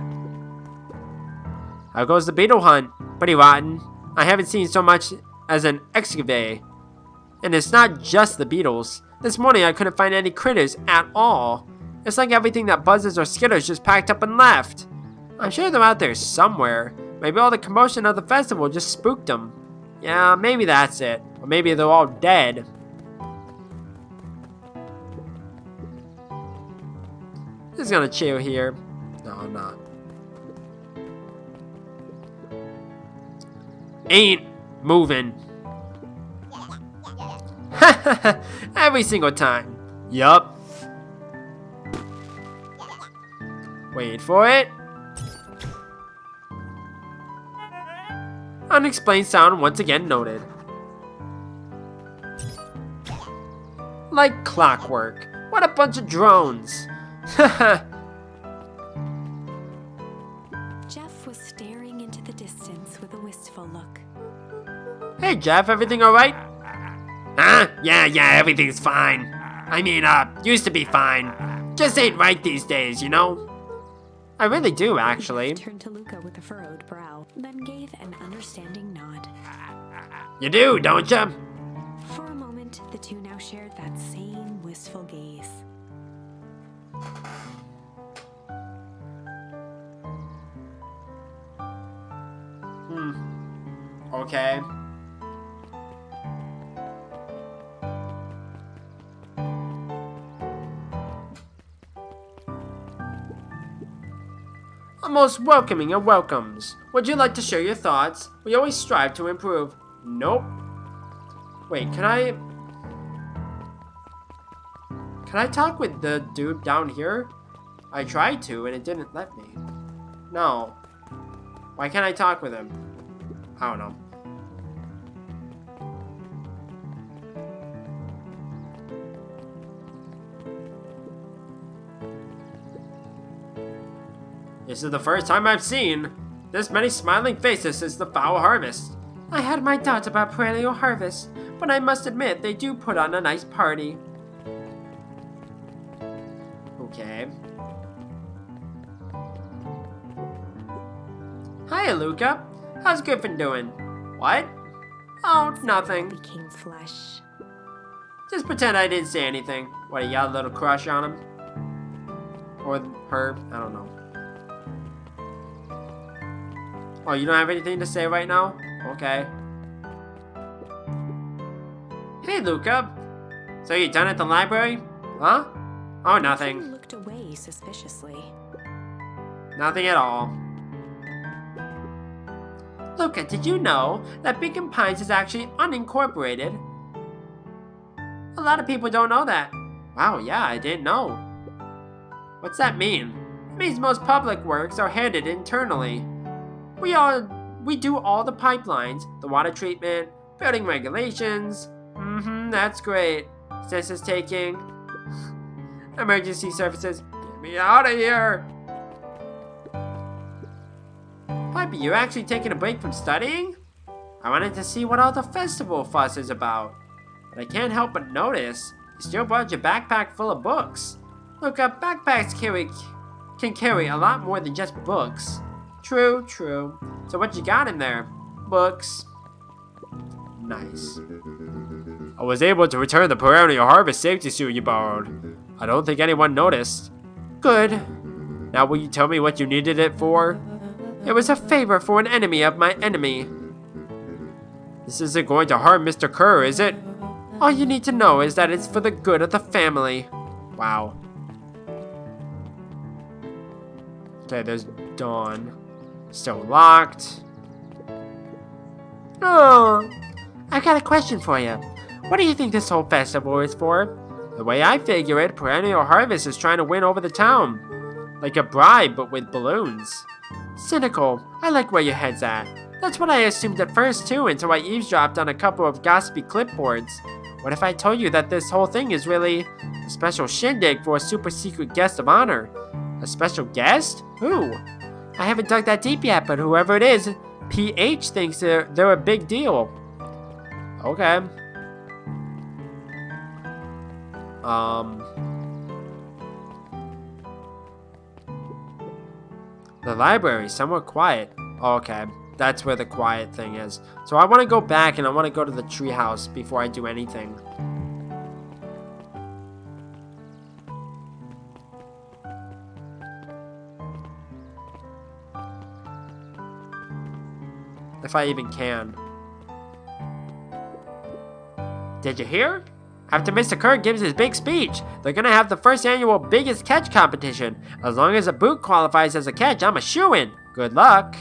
How goes the beetle hunt? Pretty rotten. I haven't seen so much as an excavate. And it's not just the beetles. This morning I couldn't find any critters at all. It's like everything that buzzes or skitters just packed up and left. I'm sure they're out there somewhere. Maybe all the commotion of the festival just spooked them. Yeah, maybe that's it. Or maybe they're all dead. Just gonna chill here. No, I'm not. Ain't moving. Every single time. Yup. Wait for it. Unexplained sound once again noted. Like clockwork. What a bunch of drones. Jeff was staring into the distance with a wistful look. Hey Jeff, everything alright? Huh? Yeah, everything's fine. I mean, used to be fine. Just ain't right these days, you know? I really do, actually. Jeff turned to Luca with a furrowed brow, then gave an understanding nod. You do, don't ya? For a moment, the two now shared that same wistful gaze. Okay. A most welcoming of welcomes. Would you like to share your thoughts? We always strive to improve. Nope. Wait, can I talk with the dude down here? I tried to and it didn't let me. No. Why can't I talk with him? I don't know. This is the first time I've seen this many smiling faces since the Foul Harvest. I had my doubts about Perennial Harvest, but I must admit they do put on a nice party. Okay. Hi, Luca. How's Griffin doing? What? Oh, It all nothing. became flesh. Just pretend I didn't say anything. What, you got a little crush on him? Or her? I don't know. Oh, you don't have anything to say right now? Okay. Hey, Luca. So you done at the library? Huh? Oh, He nothing. looked away suspiciously. Nothing at all. Luca, did you know that Beacon Pines is actually unincorporated? A lot of people don't know that. Wow, yeah, I didn't know. What's that mean? It means most public works are handled internally. We do all the pipelines, the water treatment, building regulations. That's great. Census taking. Emergency services. Get me out of here! Pipey, you're actually taking a break from studying? I wanted to see what all the festival fuss is about. But I can't help but notice you still brought your backpack full of books. Look, backpacks can carry a lot more than just books. True. So what you got in there? Books. Nice. I was able to return the perennial harvest safety suit you borrowed. I don't think anyone noticed. Good. Now will you tell me what you needed it for? It was a favor for an enemy of my enemy. This isn't going to harm Mr. Kerr, is it? All you need to know is that it's for the good of the family. Wow. Okay, there's Dawn. Still locked. Oh, I got a question for you. What do you think this whole festival is for? The way I figure it, Perennial Harvest is trying to win over the town. Like a bribe, but with balloons. Cynical. I like where your head's at. That's what I assumed at first too, until I eavesdropped on a couple of gossipy clipboards. What if I told you that this whole thing is really a special shindig for a super secret guest of honor? A special guest? Who? I haven't dug that deep yet, but whoever it is, PH thinks they're a big deal. Okay. The library, somewhat quiet. Oh, okay. That's where the quiet thing is. So I want to go back and I want to go to the treehouse before I do anything. If I even can. Did you hear? After Mr. Kerr gives his big speech, they're gonna have the first annual biggest catch competition. As long as a boot qualifies as a catch, I'm a shoo-in. Good luck.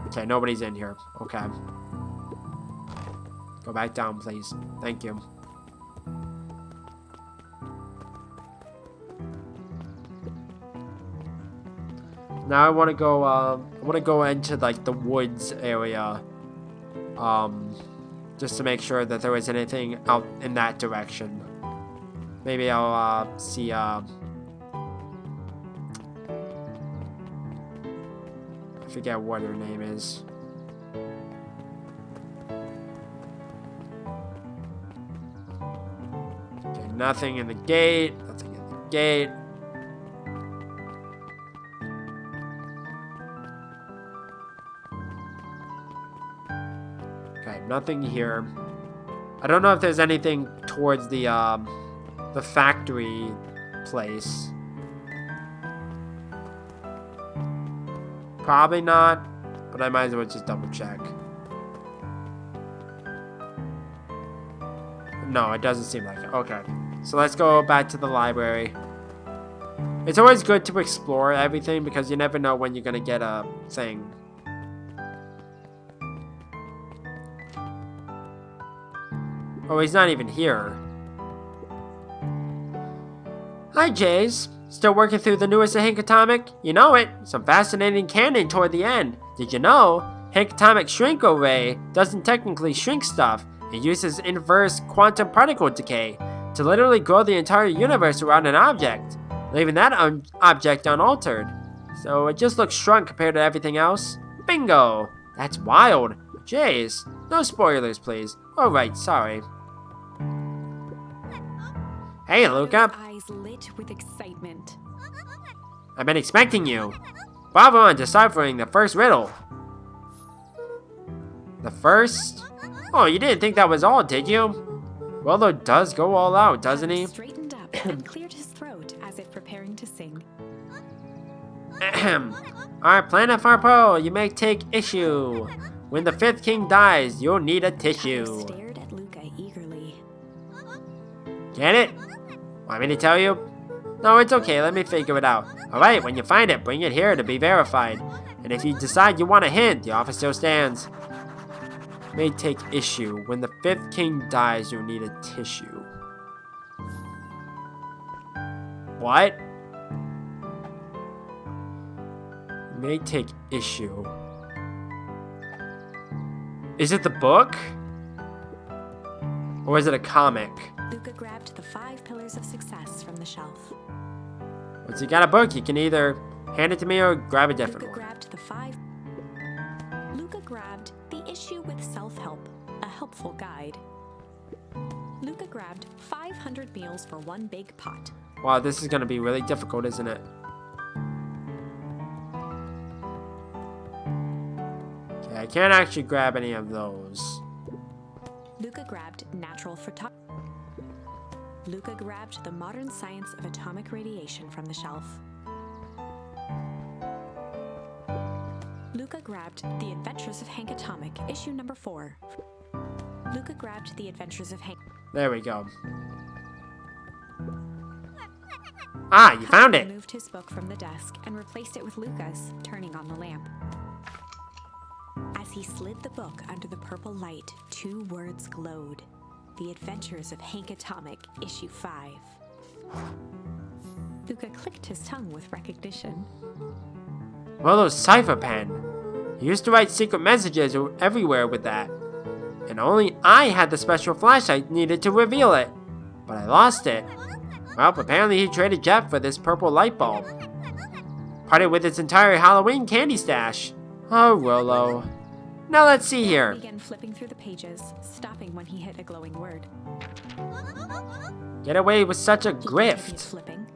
Okay, nobody's in here. Okay. Go back down, please. Thank you. Now I want to go into like the woods area, just to make sure that there isn't anything out in that direction. Maybe I'll see I forget what her name is. Okay, nothing in the gate. Nothing in the gate. Okay, nothing here. I don't know if there's anything towards the factory place. Probably not, but I might as well just double check. No, it doesn't seem like it. Okay, so let's go back to the library. It's always good to explore everything because you never know when you're gonna get a thing. Oh, he's not even here. Hi, Jays. Still working through the newest Hank Atomic? You know it. Some fascinating canon toward the end. Did you know? Hank Atomic Shrink Array doesn't technically shrink stuff. It uses inverse quantum particle decay to literally grow the entire universe around an object, leaving that object unaltered. So it just looks shrunk compared to everything else. Bingo! That's wild. Jays, no spoilers, please. Alright, sorry. Hey, Luca. His eyes lit with excitement. I've been expecting you. Bravo on deciphering the first riddle. The first? Oh, you didn't think that was all, did you? Rollo does go all out, doesn't he? Straightened up and cleared his throat as if preparing to sing. Alright, Planet Farpo, you may take issue. When the fifth king dies, you'll need a tissue. Stared at Luca eagerly. Get it? Want me to tell you? No, it's okay, let me figure it out. Alright, when you find it, bring it here to be verified. And if you decide you want a hint, the offer still stands. May take issue. When the fifth king dies, you'll need a tissue. What? May take issue. Is it the book? Or is it a comic? Luca grabbed the 5 pillars of success from the shelf. Once you got a book, you can either hand it to me or grab a different Luca one. grabbed the 5. Luca grabbed The Issue with Self-Help, a helpful guide. Luca grabbed 500 meals for one big pot. Wow, this is gonna be really difficult, isn't it? Okay, I can't actually grab any of those. Luca grabbed Natural Photography. Luca grabbed The Modern Science of Atomic Radiation from the shelf. Luca grabbed The Adventures of Hank Atomic, issue number 4. Luca grabbed The Adventures of Hank. There we go. Ah, you found it! Moved his book from the desk and replaced it with Luca's, turning on the lamp. As he slid the book under the purple light, 2 words glowed. The Adventures of Hank Atomic, issue 5. Luca clicked his tongue with recognition. Rollo's cipher pen. He used to write secret messages everywhere with that. And only I had the special flashlight needed to reveal it. But I lost it. Well, apparently he traded Jeff for this purple light bulb. Parted with its entire Halloween candy stash. Oh, Rollo. Now let's see here. He began flipping through the pages, stopping when he hit a glowing word. Get away with such a He continued grift. flipping.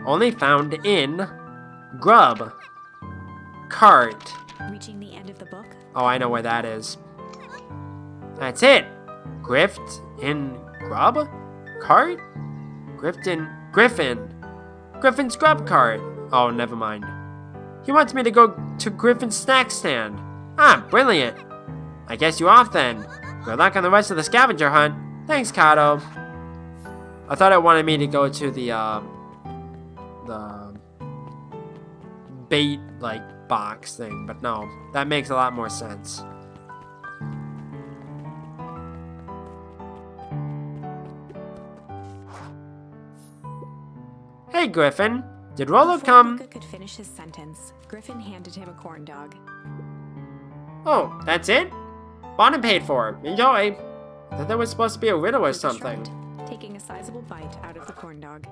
Only found in Grub. Cart. Reaching the end of the book, Oh, I know where that is. That's it. Grift in Grub? Cart? Griffin. Griffin's Grub Cart. Oh, never mind. He wants me to go to Griffin's snack stand. Ah, brilliant. I guess you off then. Good luck on the rest of the scavenger hunt. Thanks, Kato. I thought it wanted me to go to the bait, box thing, but no. That makes a lot more sense. Hey, Griffin. Did Rollo before come? Luca could finish his sentence, Griffin handed him a corn dog. Oh, that's it? Bought and paid for. Enjoy. I thought there was supposed to be a riddle or Luca something. shrugged, taking a sizable bite out of the corn dog.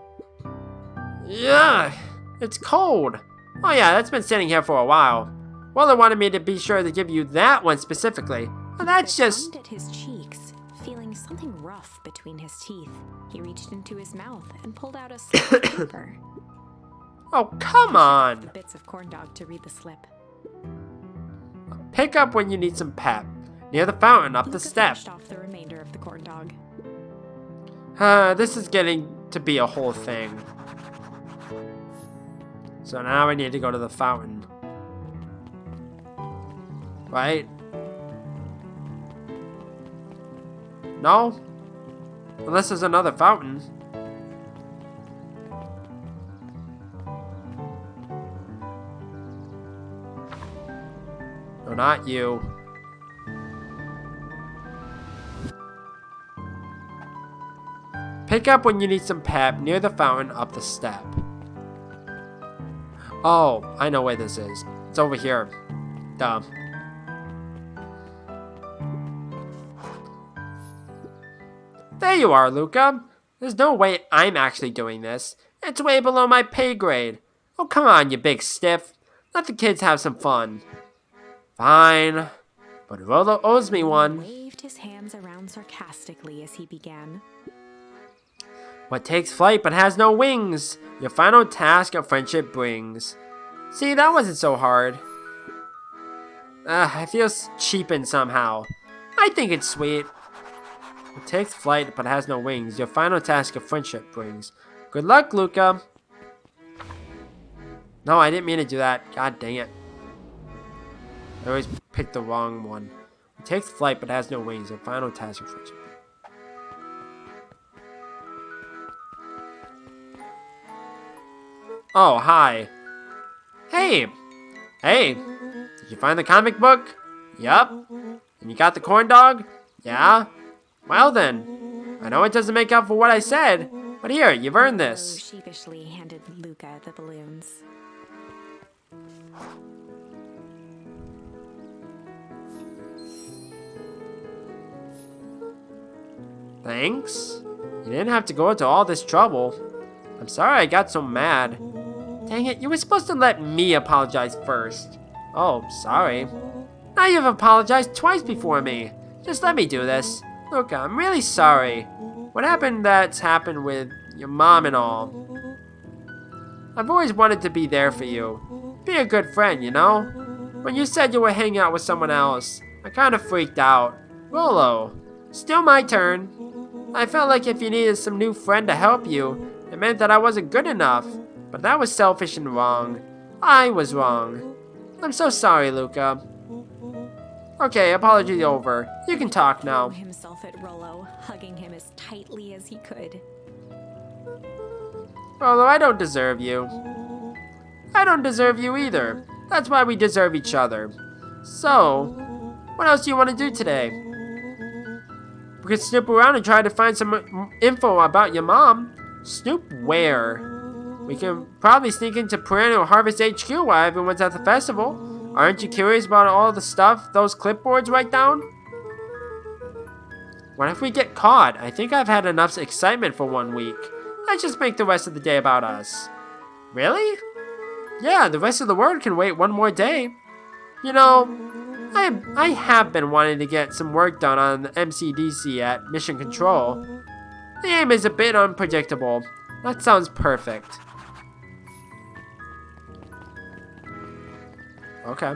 Yeah, it's cold. Oh yeah, that's been sitting here for a while. Rollo wanted me to be sure to give you that one specifically. Well, that's Luca just... tugged at his cheeks, feeling something rough between his teeth. He reached into his mouth and pulled out a slip of paper. Oh, come The on. bits of corn dog to read the slip. Pick up when you need some pep. Near the fountain, up the Luca step. finished off the remainder of the corn dog. This is getting to be a whole thing. So now I need to go to the fountain. Right? No? Unless there's another fountain. No, not you. Pick up when you need some pep, near the fountain, up the step. Oh, I know where this is. It's over here. Duh. There you are, Luca. There's no way I'm actually doing this. It's way below my pay grade. Oh, come on, you big stiff. Let the kids have some fun. Fine. But Rollo owes me one. Waved his hands around sarcastically as he began. What takes flight but has no wings? Your final task of friendship brings. See, that wasn't so hard. It feels cheapened somehow. I think it's sweet. It takes flight but has no wings. Your final task of friendship brings. Good luck, Luca. No, I didn't mean to do that. God dang it. I always picked the wrong one. It takes flight but has no wings. Your final task of friendship. Oh, hi. Hey. Hey. Did you find the comic book? Yup. And you got the corn dog? Yeah. Well then. I know it doesn't make up for what I said, but here, you've earned Rolo this. sheepishly handed Luca the balloons. Thanks. You didn't have to go to all this trouble. I'm sorry I got so mad. Dang it, you were supposed to let me apologize first. Oh, sorry. Now you've apologized twice before me. Just let me do this. Look, I'm really sorry. What happened that's happened with your mom and all. I've always wanted to be there for you. Be a good friend, you know? When you said you were hanging out with someone else, I kind of freaked out. Rolo, still my turn. I felt like if you needed some new friend to help you, it meant that I wasn't good enough. But that was selfish and wrong. I was wrong. I'm so sorry, Luca. Okay, apology over. You can talk now. Threw himself at Rolo, hugging him as tightly as he could. Rolo, I don't deserve you. I don't deserve you either. That's why we deserve each other. So, what else do you want to do today? We could snoop around and try to find some info about your mom. Snoop where? We can probably sneak into Perennial Harvest HQ while everyone's at the festival. Aren't you curious about all the stuff those clipboards write down? What if we get caught? I think I've had enough excitement for 1 week. Let's just make the rest of the day about us. Really? Yeah, the rest of the world can wait 1 more day. You know, I have been wanting to get some work done on the MCDC at Mission Control. The aim is a bit unpredictable. That sounds perfect. Okay.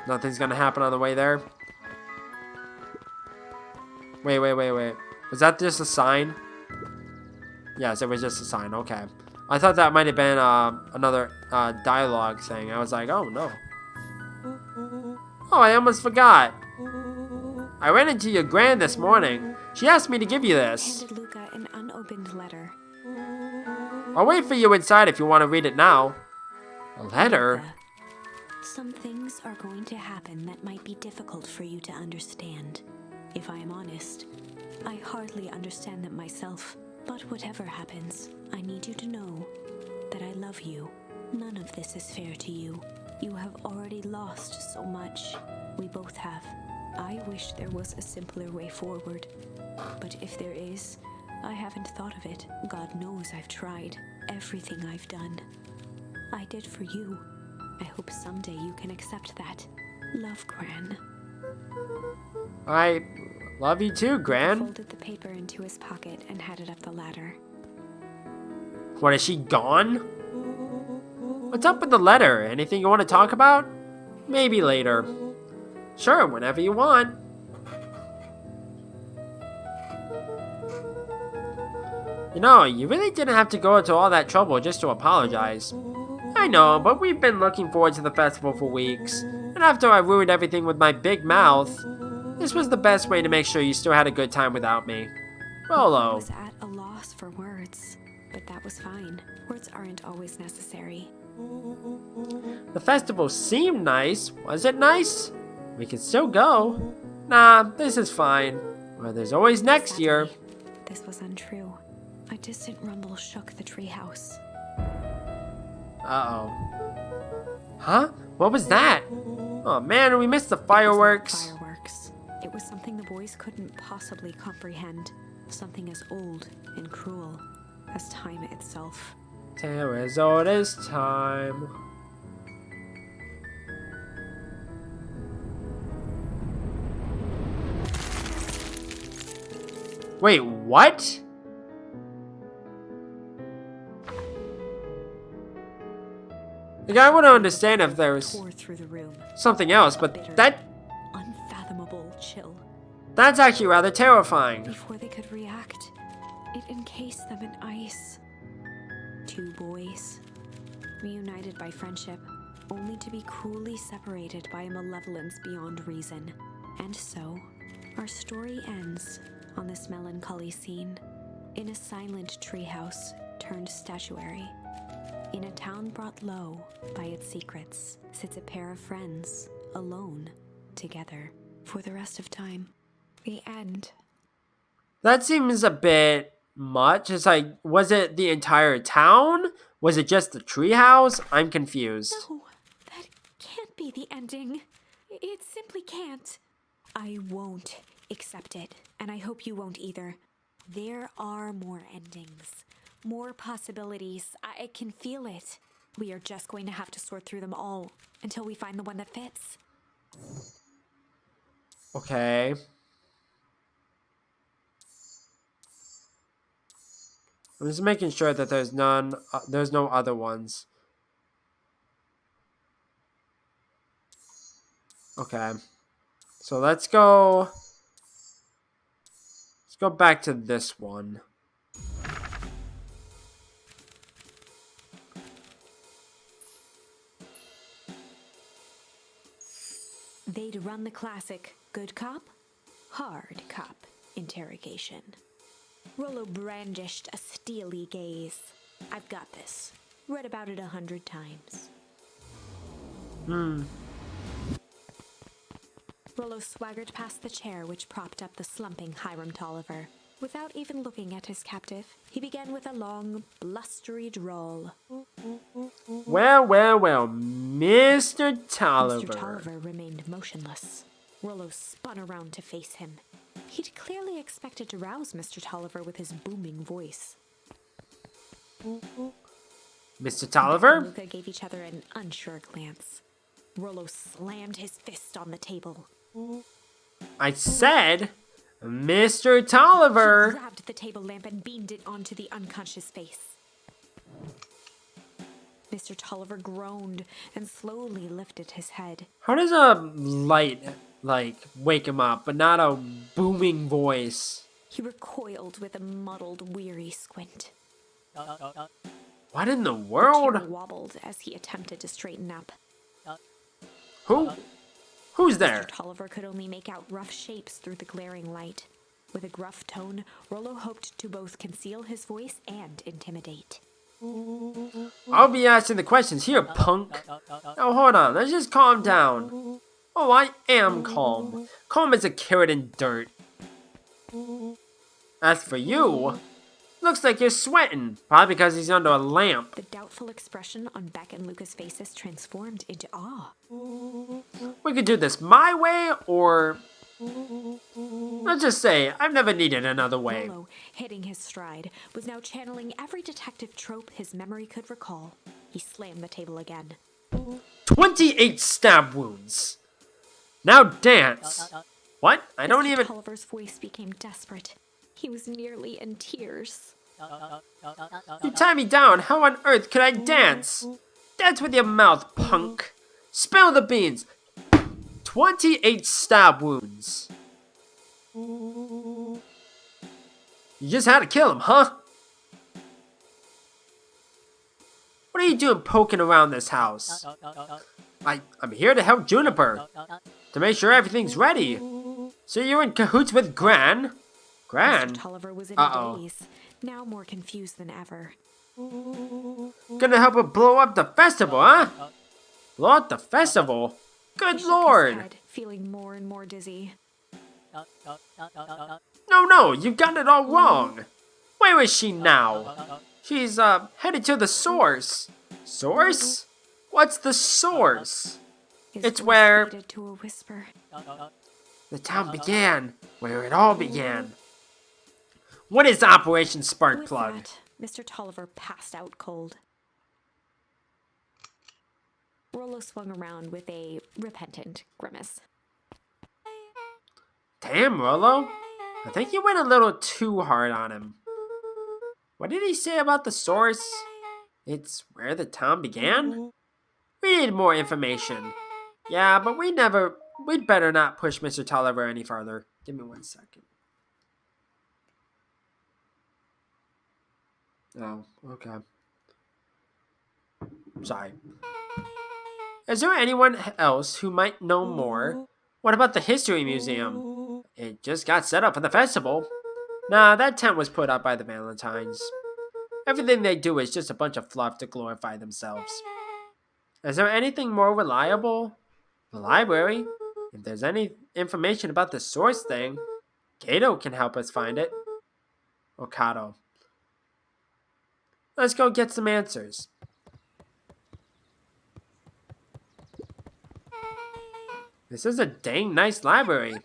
Nothing's gonna happen on the way there. Wait. Was that just a sign? Yes, it was just a sign. Okay. I thought that might have been another dialogue thing. I was like, oh no. Oh, I almost forgot. I ran into your gran this morning. She asked me to give you this. Handed Luca an unopened letter. I'll wait for you inside if you want to read it now. A letter? Luca, some things are going to happen that might be difficult for you to understand. If I am honest, I hardly understand them myself. But whatever happens, I need you to know that I love you. None of this is fair to you. You have already lost so much. We both have. I wish there was a simpler way forward. But if there is, I haven't thought of it. God knows I've tried. Everything I've done, I did for you. I hope someday you can accept that. Love, Gran. I love you too, Gran. Folded the paper into his pocket and headed up the ladder. What, is she gone? What's up with the letter? Anything you want to talk about? Maybe later. Sure, whenever you want. You know, you really didn't have to go to all that trouble just to apologize. I know, but we've been looking forward to the festival for weeks. And after I ruined everything with my big mouth, this was the best way to make sure you still had a good time without me. I Rolo. was at a loss for words, but that was fine. Words aren't always necessary. The festival seemed nice. Was it nice? We could still go. Nah, this is fine. Well, there's always next year. Sadly, this was untrue. A distant rumble shook the treehouse. Uh-oh. Huh? What was that? Oh man, we missed the fireworks. It was not fireworks. It was something the boys couldn't possibly comprehend. Something as old and cruel as time itself. Tale as old as time. Wait, what? Like, I would understand if there was tore through the room. something else, A but bitter, that's unfathomable chill. actually rather terrifying. Before they could react, it encased them in ice. Two boys, reunited by friendship, only to be cruelly separated by a malevolence beyond reason. And so, our story ends on this melancholy scene, in a silent treehouse turned statuary. In a town brought low by its secrets, sits a pair of friends, alone, together, for the rest of time. The end. That seems a bit much. It's like, was it the entire town? Was it just the treehouse? I'm confused. No, that can't be the ending. It simply can't. I won't accept it, and I hope you won't either. There are more endings, more possibilities. I can feel it. We are just going to have to sort through them all until we find the one that fits. Okay. I'm just making sure that there's no other ones. Okay. So let's go back to this one. They'd run the classic good cop, hard cop interrogation. Rollo brandished a steely gaze. I've got this. Read about it 100 times. Rollo swaggered past the chair which propped up the slumping Hiram Tolliver. Without even looking at his captive, he began with a long, blustery drawl. Well, Mr. Tolliver. Mr. Tolliver remained motionless. Rollo spun around to face him. He'd clearly expected to rouse Mr. Tolliver with his booming voice. Mr. Tolliver? Luca gave each other an unsure glance. Rollo slammed his fist on the table. I said, Mr. Tolliver. He grabbed the table lamp and beamed it onto the unconscious face. Mr. Tolliver groaned and slowly lifted his head. How does a light, wake him up, but not a booming voice? He recoiled with a muddled, weary squint. What in the The world? chair wobbled as he attempted to straighten up. Who's there? Mr. Tolliver could only make out rough shapes through the glaring light. With a gruff tone, Rollo hoped to both conceal his voice and intimidate. I'll be asking the questions here, punk. Oh, hold on. Let's just calm down. Oh, I am calm. Calm as a carrot in dirt. As for you, looks like you're sweating. Probably because he's under a lamp. The doubtful expression on Beck and Luca's faces transformed into awe. We could do this my way, or let's just say I've never needed another way. Rollo, hitting his stride, was now channeling every detective trope his memory could recall. He slammed the table again. 28 stab wounds. Now dance. What? I don't Mr. even... Tolliver's voice became desperate. He was nearly in tears. You tie me down. How on earth could I dance? Dance with your mouth, punk. Spill the beans. 28 stab wounds. You just had to kill him, huh? What are you doing poking around this house? I'm here to help Juniper. To make sure everything's ready. So you're in cahoots with Gran? Gran? Mr. Tolliver was in a daze, now more confused than ever. Gonna help her blow up the festival, huh? Blow up the festival? Good He shook his lord. head, feeling more and more dizzy. No, you got it all wrong. Where is she now? She's, headed to the source. Source? What's the source? His It's voice where faded to a whisper. the town began, where it all began. What is Operation With Sparkplug? that, Mr. Tolliver passed out cold. Rollo swung around with a repentant grimace. Damn, Rollo. I think you went a little too hard on him. What did he say about the source? It's where the town began? We need more information. Yeah, but we'd better not push Mr. Tolliver any farther. Give me 1 second. Oh, okay. Sorry. Is there anyone else who might know more? What about the History Museum? It just got set up for the festival. Nah, that tent was put up by the Valentines. Everything they do is just a bunch of fluff to glorify themselves. Is there anything more reliable? The library? If there's any information about the source thing, Kato can help us find it. Okato. Let's go get some answers. This is a dang nice library.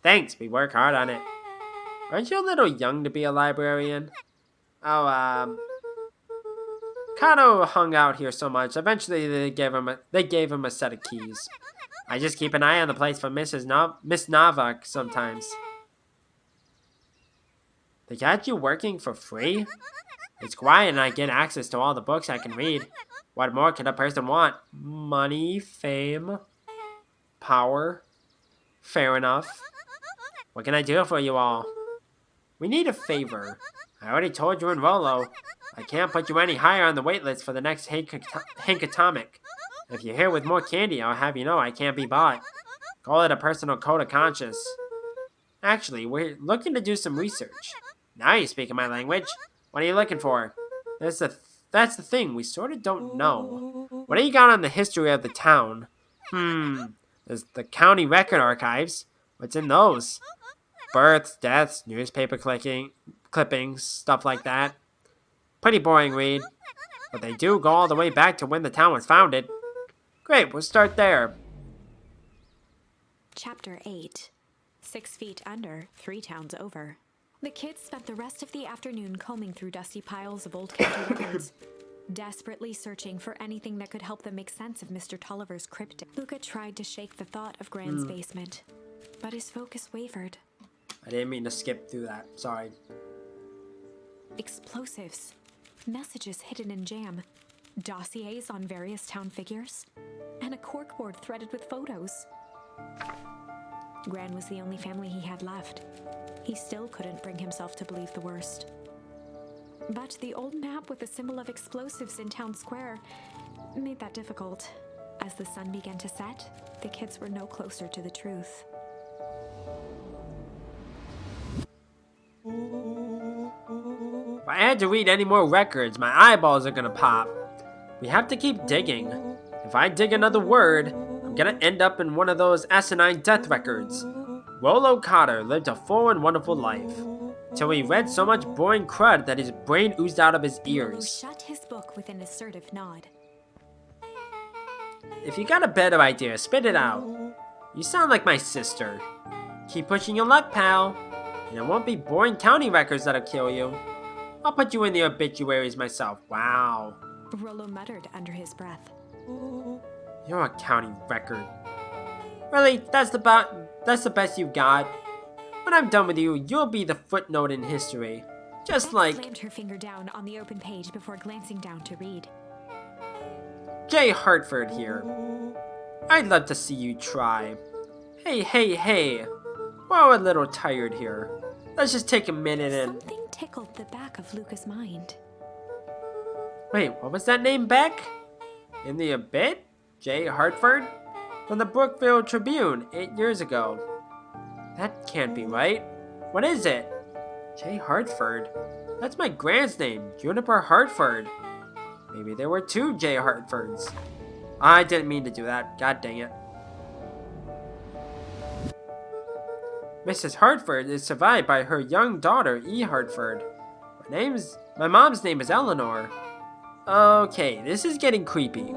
Thanks, we work hard on it. Aren't you a little young to be a librarian? Oh, Kato hung out here so much, eventually they gave him a set of keys. I just keep an eye on the place for Miss Navak sometimes. They got you working for free? It's quiet and I get access to all the books I can read. What more could a person want? Money, fame, power. Fair enough. What can I do for you all? We need a favor. I already told you in Rolo. I can't put you any higher on the wait list for the next Hankatomic. If you're here with more candy, I'll have you know I can't be bought. Call it a personal code of conscience. Actually, we're looking to do some research. Now you're speaking my language. What are you looking for? That's the thing, we sort of don't know. What do you got on the history of the town? There's the county record archives. What's in those? Births, deaths, newspaper clippings, stuff like that. Pretty boring read. But they do go all the way back to when the town was founded. Great, we'll start there. Chapter 8. 6 feet under, 3 towns over. The kids spent the rest of the afternoon combing through dusty piles of old county records, desperately searching for anything that could help them make sense of Mr. Tolliver's cryptic. Luca tried to shake the thought of Gran's basement, but his focus wavered. I didn't mean to skip through that. Sorry. Explosives, messages hidden in jam, dossiers on various town figures, and a corkboard threaded with photos. Gran was the only family he had left. He still couldn't bring himself to believe the worst. But the old map with the symbol of explosives in town square made that difficult. As the sun began to set, the kids were no closer to the truth. If I had to read any more records, my eyeballs are gonna pop. We have to keep digging. If I dig another word, I'm gonna end up in one of those asinine death records. Rolo Cotter lived a full and wonderful life, till he read so much boring crud that his brain oozed out of his Rolo ears. shut his book with an assertive nod. If you got a better idea, spit it out. You sound like my sister. Keep pushing your luck, pal. And it won't be boring county records that'll kill you. I'll put you in the obituaries myself. Wow. Rolo muttered under his breath. You're a county record. Really? That's the best you got? When I'm done with you, you'll be the footnote in history. Just Beth like slammed her finger down on the open page before glancing down to read. Jay Hartford here. I'd love to see you try. Hey. We're a little tired here. Let's just take a minute and... Something tickled the back of Luca's mind. Wait, what was that name, Beck? In the obit? Jay Hartford? From the Brookville Tribune 8 years ago. That can't be right. What is it? Jay Hartford? That's my grand's name, Juniper Hartford. Maybe there were 2 Jay Hartfords. I didn't mean to do that. God dang it. Mrs. Hartford is survived by her young daughter, E. Hartford. My mom's name is Eleanor. Okay, this is getting creepy.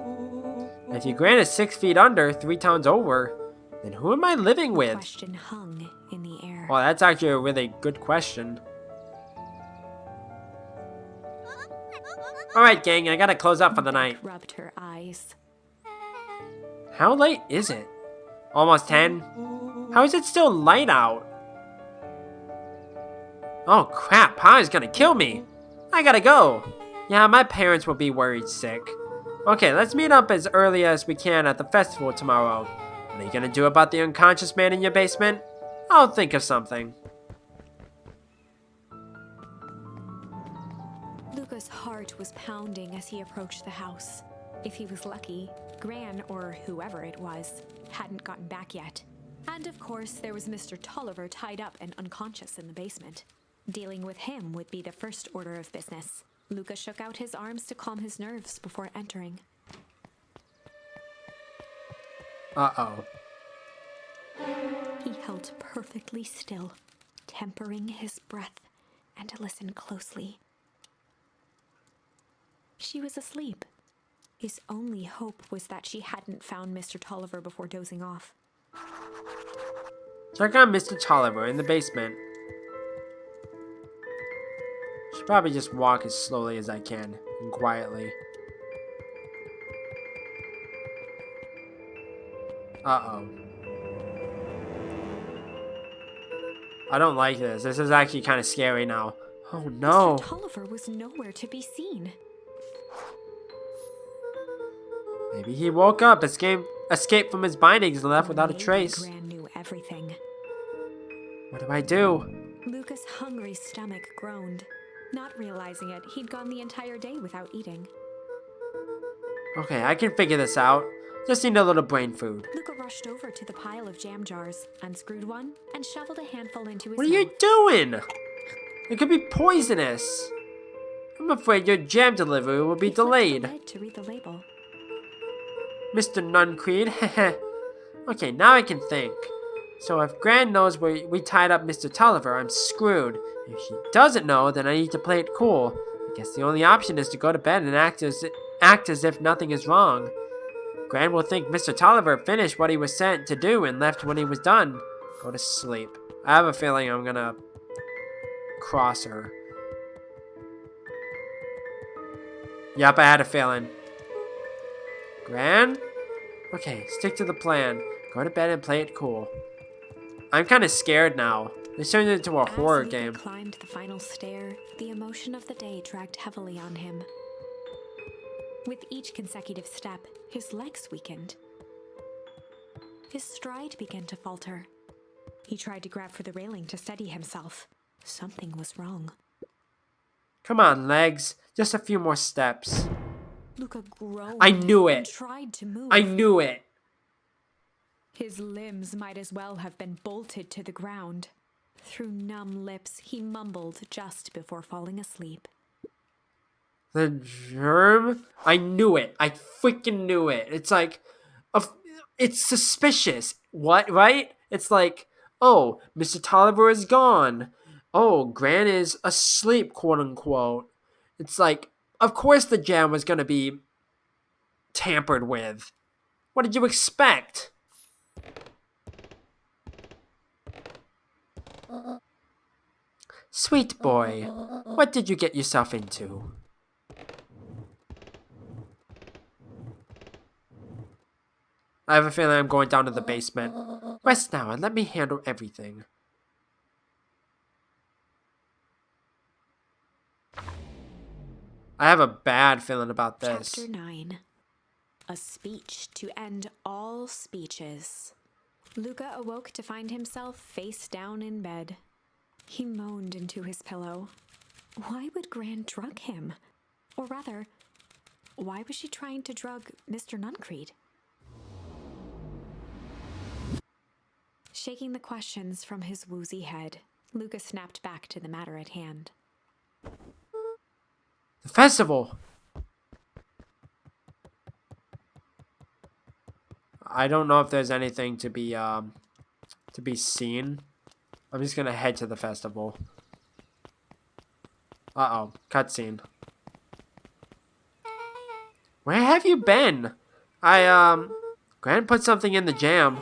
If your gran is 6 feet under, 3 towns over, then who am I living with? The question hung in the air. Well, that's actually a really good question. Alright, gang, I gotta close up for the night. Rubbed her eyes. How late is it? Almost 10? How is it still light out? Oh crap, Pa is gonna kill me. I gotta go. Yeah, my parents will be worried sick. Okay, let's meet up as early as we can at the festival tomorrow. What are you gonna do about the unconscious man in your basement? I'll think of something. Luca's heart was pounding as he approached the house. If he was lucky, Gran, or whoever it was, hadn't gotten back yet. And of course, there was Mr. Tolliver tied up and unconscious in the basement. Dealing with him would be the first order of business. Luca shook out his arms to calm his nerves before entering. Uh-oh. He held perfectly still, tempering his breath, and listened closely. She was asleep. His only hope was that she hadn't found Mr. Tolliver before dozing off. Check on Mr. Tolliver in the basement. Should probably just walk as slowly as I can and quietly. Uh-oh. I don't like this. This is actually kind of scary now. Oh no. Mr. Tolliver was nowhere to be seen. Maybe he woke up, escaped from his bindings and left without a trace. Gran knew everything. What do I do? Luca's hungry stomach groaned. Not realizing it, he'd gone the entire day without eating. Okay, I can figure this out. Just need a little brain food. Luca rushed over to the pile of jam jars, unscrewed one, and shoveled a handful into his What are mouth. you doing? It could be poisonous. I'm afraid your jam delivery will be He flipped delayed. the lid to read the label. Mr. Nuncreed, heh. Okay, now I can think. So if Gran knows where we tied up Mr. Tolliver, I'm screwed. If she doesn't know, then I need to play it cool. I guess the only option is to go to bed and act as if nothing is wrong. Gran will think Mr. Tolliver finished what he was sent to do and left when he was done. Go to sleep. I have a feeling I'm gonna cross her. Yep, I had a feeling. Gran? Okay, stick to the plan. Go to bed and play it cool. I'm kind of scared now. This turned into a horror As game. Luca climbed the final stair, the emotion of the day dragged heavily on him. With each consecutive step, his legs weakened. His stride began to falter. He tried to grab for the railing to steady himself. Something was wrong. Come on, legs. Just a few more steps. Luca groaned I knew and it. tried to move. I knew it. His limbs might as well have been bolted to the ground. Through numb lips, he mumbled just before falling asleep. The germ? I knew it. I freaking knew it. It's like, it's suspicious. What, right? It's like, oh, Mr. Tolliver is gone. Oh, Gran is asleep, quote unquote. It's like, of course the jam was gonna be tampered with. What did you expect? Sweet boy, what did you get yourself into? I have a feeling I'm going down to the basement. Rest now and let me handle everything. I have a bad feeling about this. Chapter 9. A speech to end all speeches. Luca awoke to find himself face down in bed. He moaned into his pillow. Why would Gran drug him? Or rather, why was she trying to drug Mr. Nuncreed? Shaking the questions from his woozy head, Luca snapped back to the matter at hand. The festival! I don't know if there's anything to be seen. I'm just gonna head to the festival. Uh-oh, cutscene. Where have you been? Gran put something in the jam.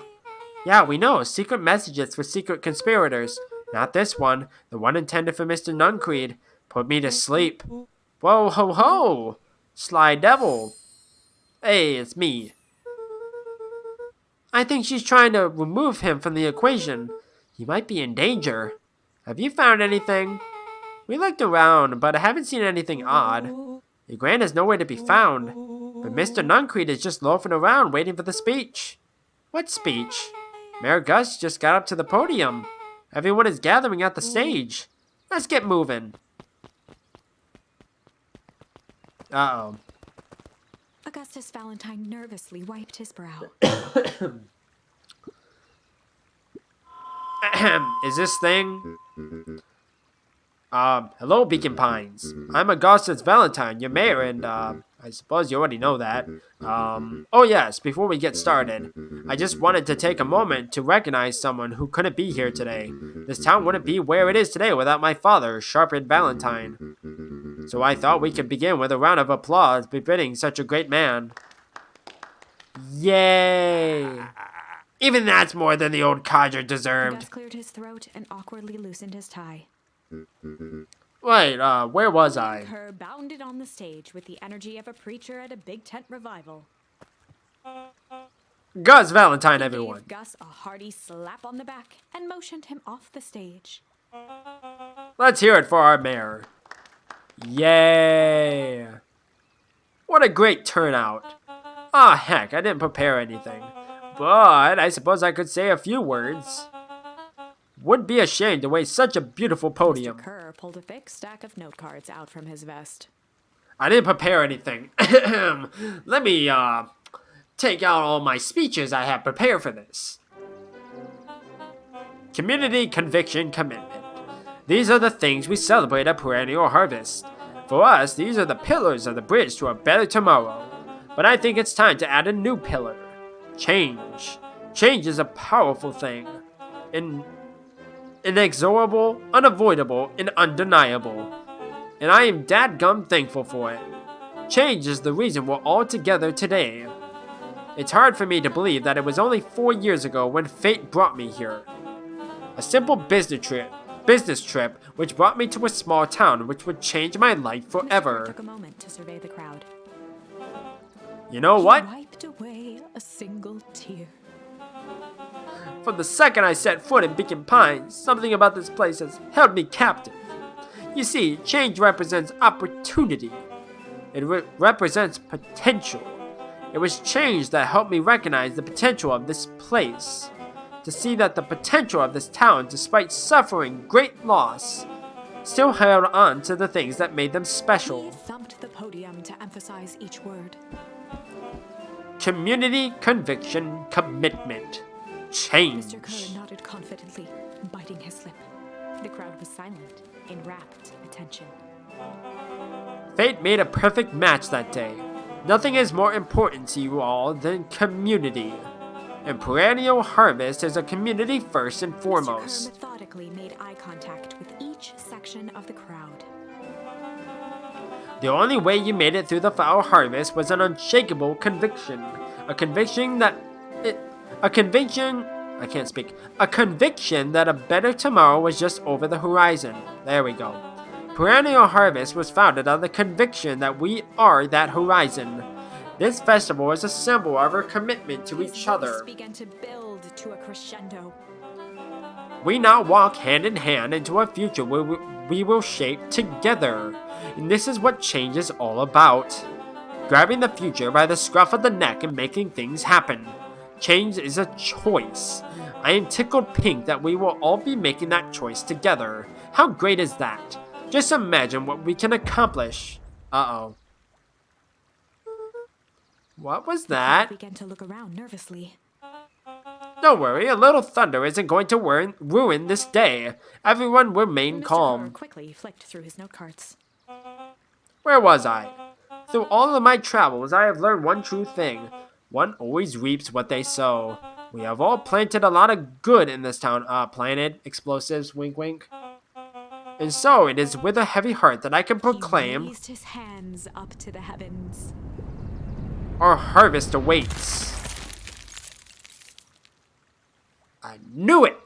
Yeah, we know. Secret messages for secret conspirators. Not this one. The one intended for Mr. Nuncreed. Put me to sleep. Whoa, ho, ho! Sly devil. Hey, it's me. I think she's trying to remove him from the equation. He might be in danger. Have you found anything? We looked around, but I haven't seen anything odd. Your Gran is nowhere to be found. But But Mr. Nuncreed is just loafing around waiting for the speech. What speech? Mayor Gus just got up to the podium. Everyone is gathering at the stage. Let's get moving. Uh-oh. Augustus Valentine nervously wiped his brow. Is this thing? Hello, Beacon Pines. I'm Augustus Valentine, your mayor, and, I suppose you already know that. Oh yes, before we get started, I just wanted to take a moment to recognize someone who couldn't be here today. This town wouldn't be where it is today without my father, Sharpard Valentine. So I thought we could begin with a round of applause befitting such a great man. Yay! Even that's more than the old codger deserved. Gus cleared his throat and awkwardly loosened his tie. Wait, where was I? Kerr bounded on the stage with the energy of a preacher at a big tent revival. Gus Valentine, He everyone. gave Gus a hearty slap on the back and motioned him off the stage. Let's hear it for our mayor. Yay! What a great turnout. Ah, heck, I didn't prepare anything. But I suppose I could say a few words. Would be ashamed to waste such a beautiful podium. Mr. Kerr pulled a thick stack of note cards out from his vest. I didn't prepare anything. Let me, take out all my speeches I have prepared for this. Community, conviction, commitment. These are the things we celebrate at Perennial Harvest. For us, these are the pillars of the bridge to a better tomorrow. But I think it's time to add a new pillar. Change. Change is a powerful thing. Inexorable, unavoidable, and undeniable. And I am dadgum thankful for it. Change is the reason we're all together today. It's hard for me to believe that it was only 4 years ago when fate brought me here. A simple business trip which brought me to a small town which would change my life Mr. Kerr forever. took a moment to survey the crowd. You know He what? wiped away a single tear. From the second I set foot in Beacon Pines, something about this place has held me captive. You see, change represents opportunity. It represents potential. It was change that helped me recognize the potential of this place. To see that the potential of this town, despite suffering great loss, still held on to the things that made them special. He thumped the podium to emphasize each word. Community, conviction, commitment. Change. Mr. Kerr nodded confidently, biting his lip. The crowd was silent, in rapt attention. Fate made a perfect match that day. Nothing is more important to you all than community. And Perennial Harvest is a community first and Mr. foremost. Kerr methodically made eye contact with each section of the crowd. The only way you made it through the foul harvest was an unshakable conviction. A conviction that a better tomorrow was just over the horizon. There we go. Perennial Harvest was founded on the conviction that we are that horizon. This festival is a symbol of our commitment to His each voice other. began to build to a crescendo. We now walk hand in hand into a future where we will shape together. And this is what change is all about. Grabbing the future by the scruff of the neck and making things happen. Change is a choice. I am tickled pink that we will all be making that choice together. How great is that? Just imagine what we can accomplish. Uh-oh. What was He that? began to look around nervously. Don't worry, a little thunder isn't going to ruin this day. Everyone remain Mr. Kerr calm. quickly flicked through his note cards. Where was I? Through all of my travels, I have learned one true thing. One always reaps what they sow. We have all planted a lot of good in this town. Planted, explosives, wink wink. And so it is with a heavy heart that I can He proclaim raised his hands up to the heavens. our harvest awaits. I knew it!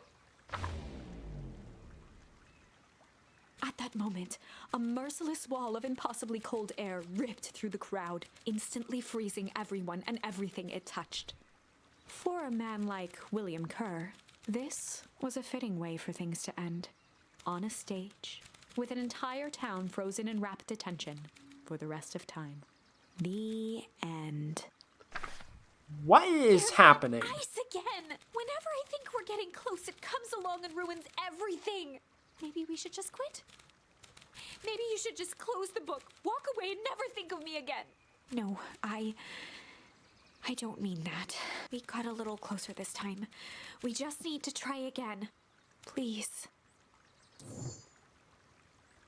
At that moment, a merciless wall of impossibly cold air ripped through the crowd, instantly freezing everyone and everything it touched. For a man like William Kerr, this was a fitting way for things to end. On a stage, with an entire town frozen in rapt attention for the rest of time. The end. What is happening? Ice again! Whenever I think we're getting close, it comes along and ruins everything. Maybe we should just quit? Maybe you should just close the book, walk away, and never think of me again. No, I don't mean that. We got a little closer this time. We just need to try again. Please.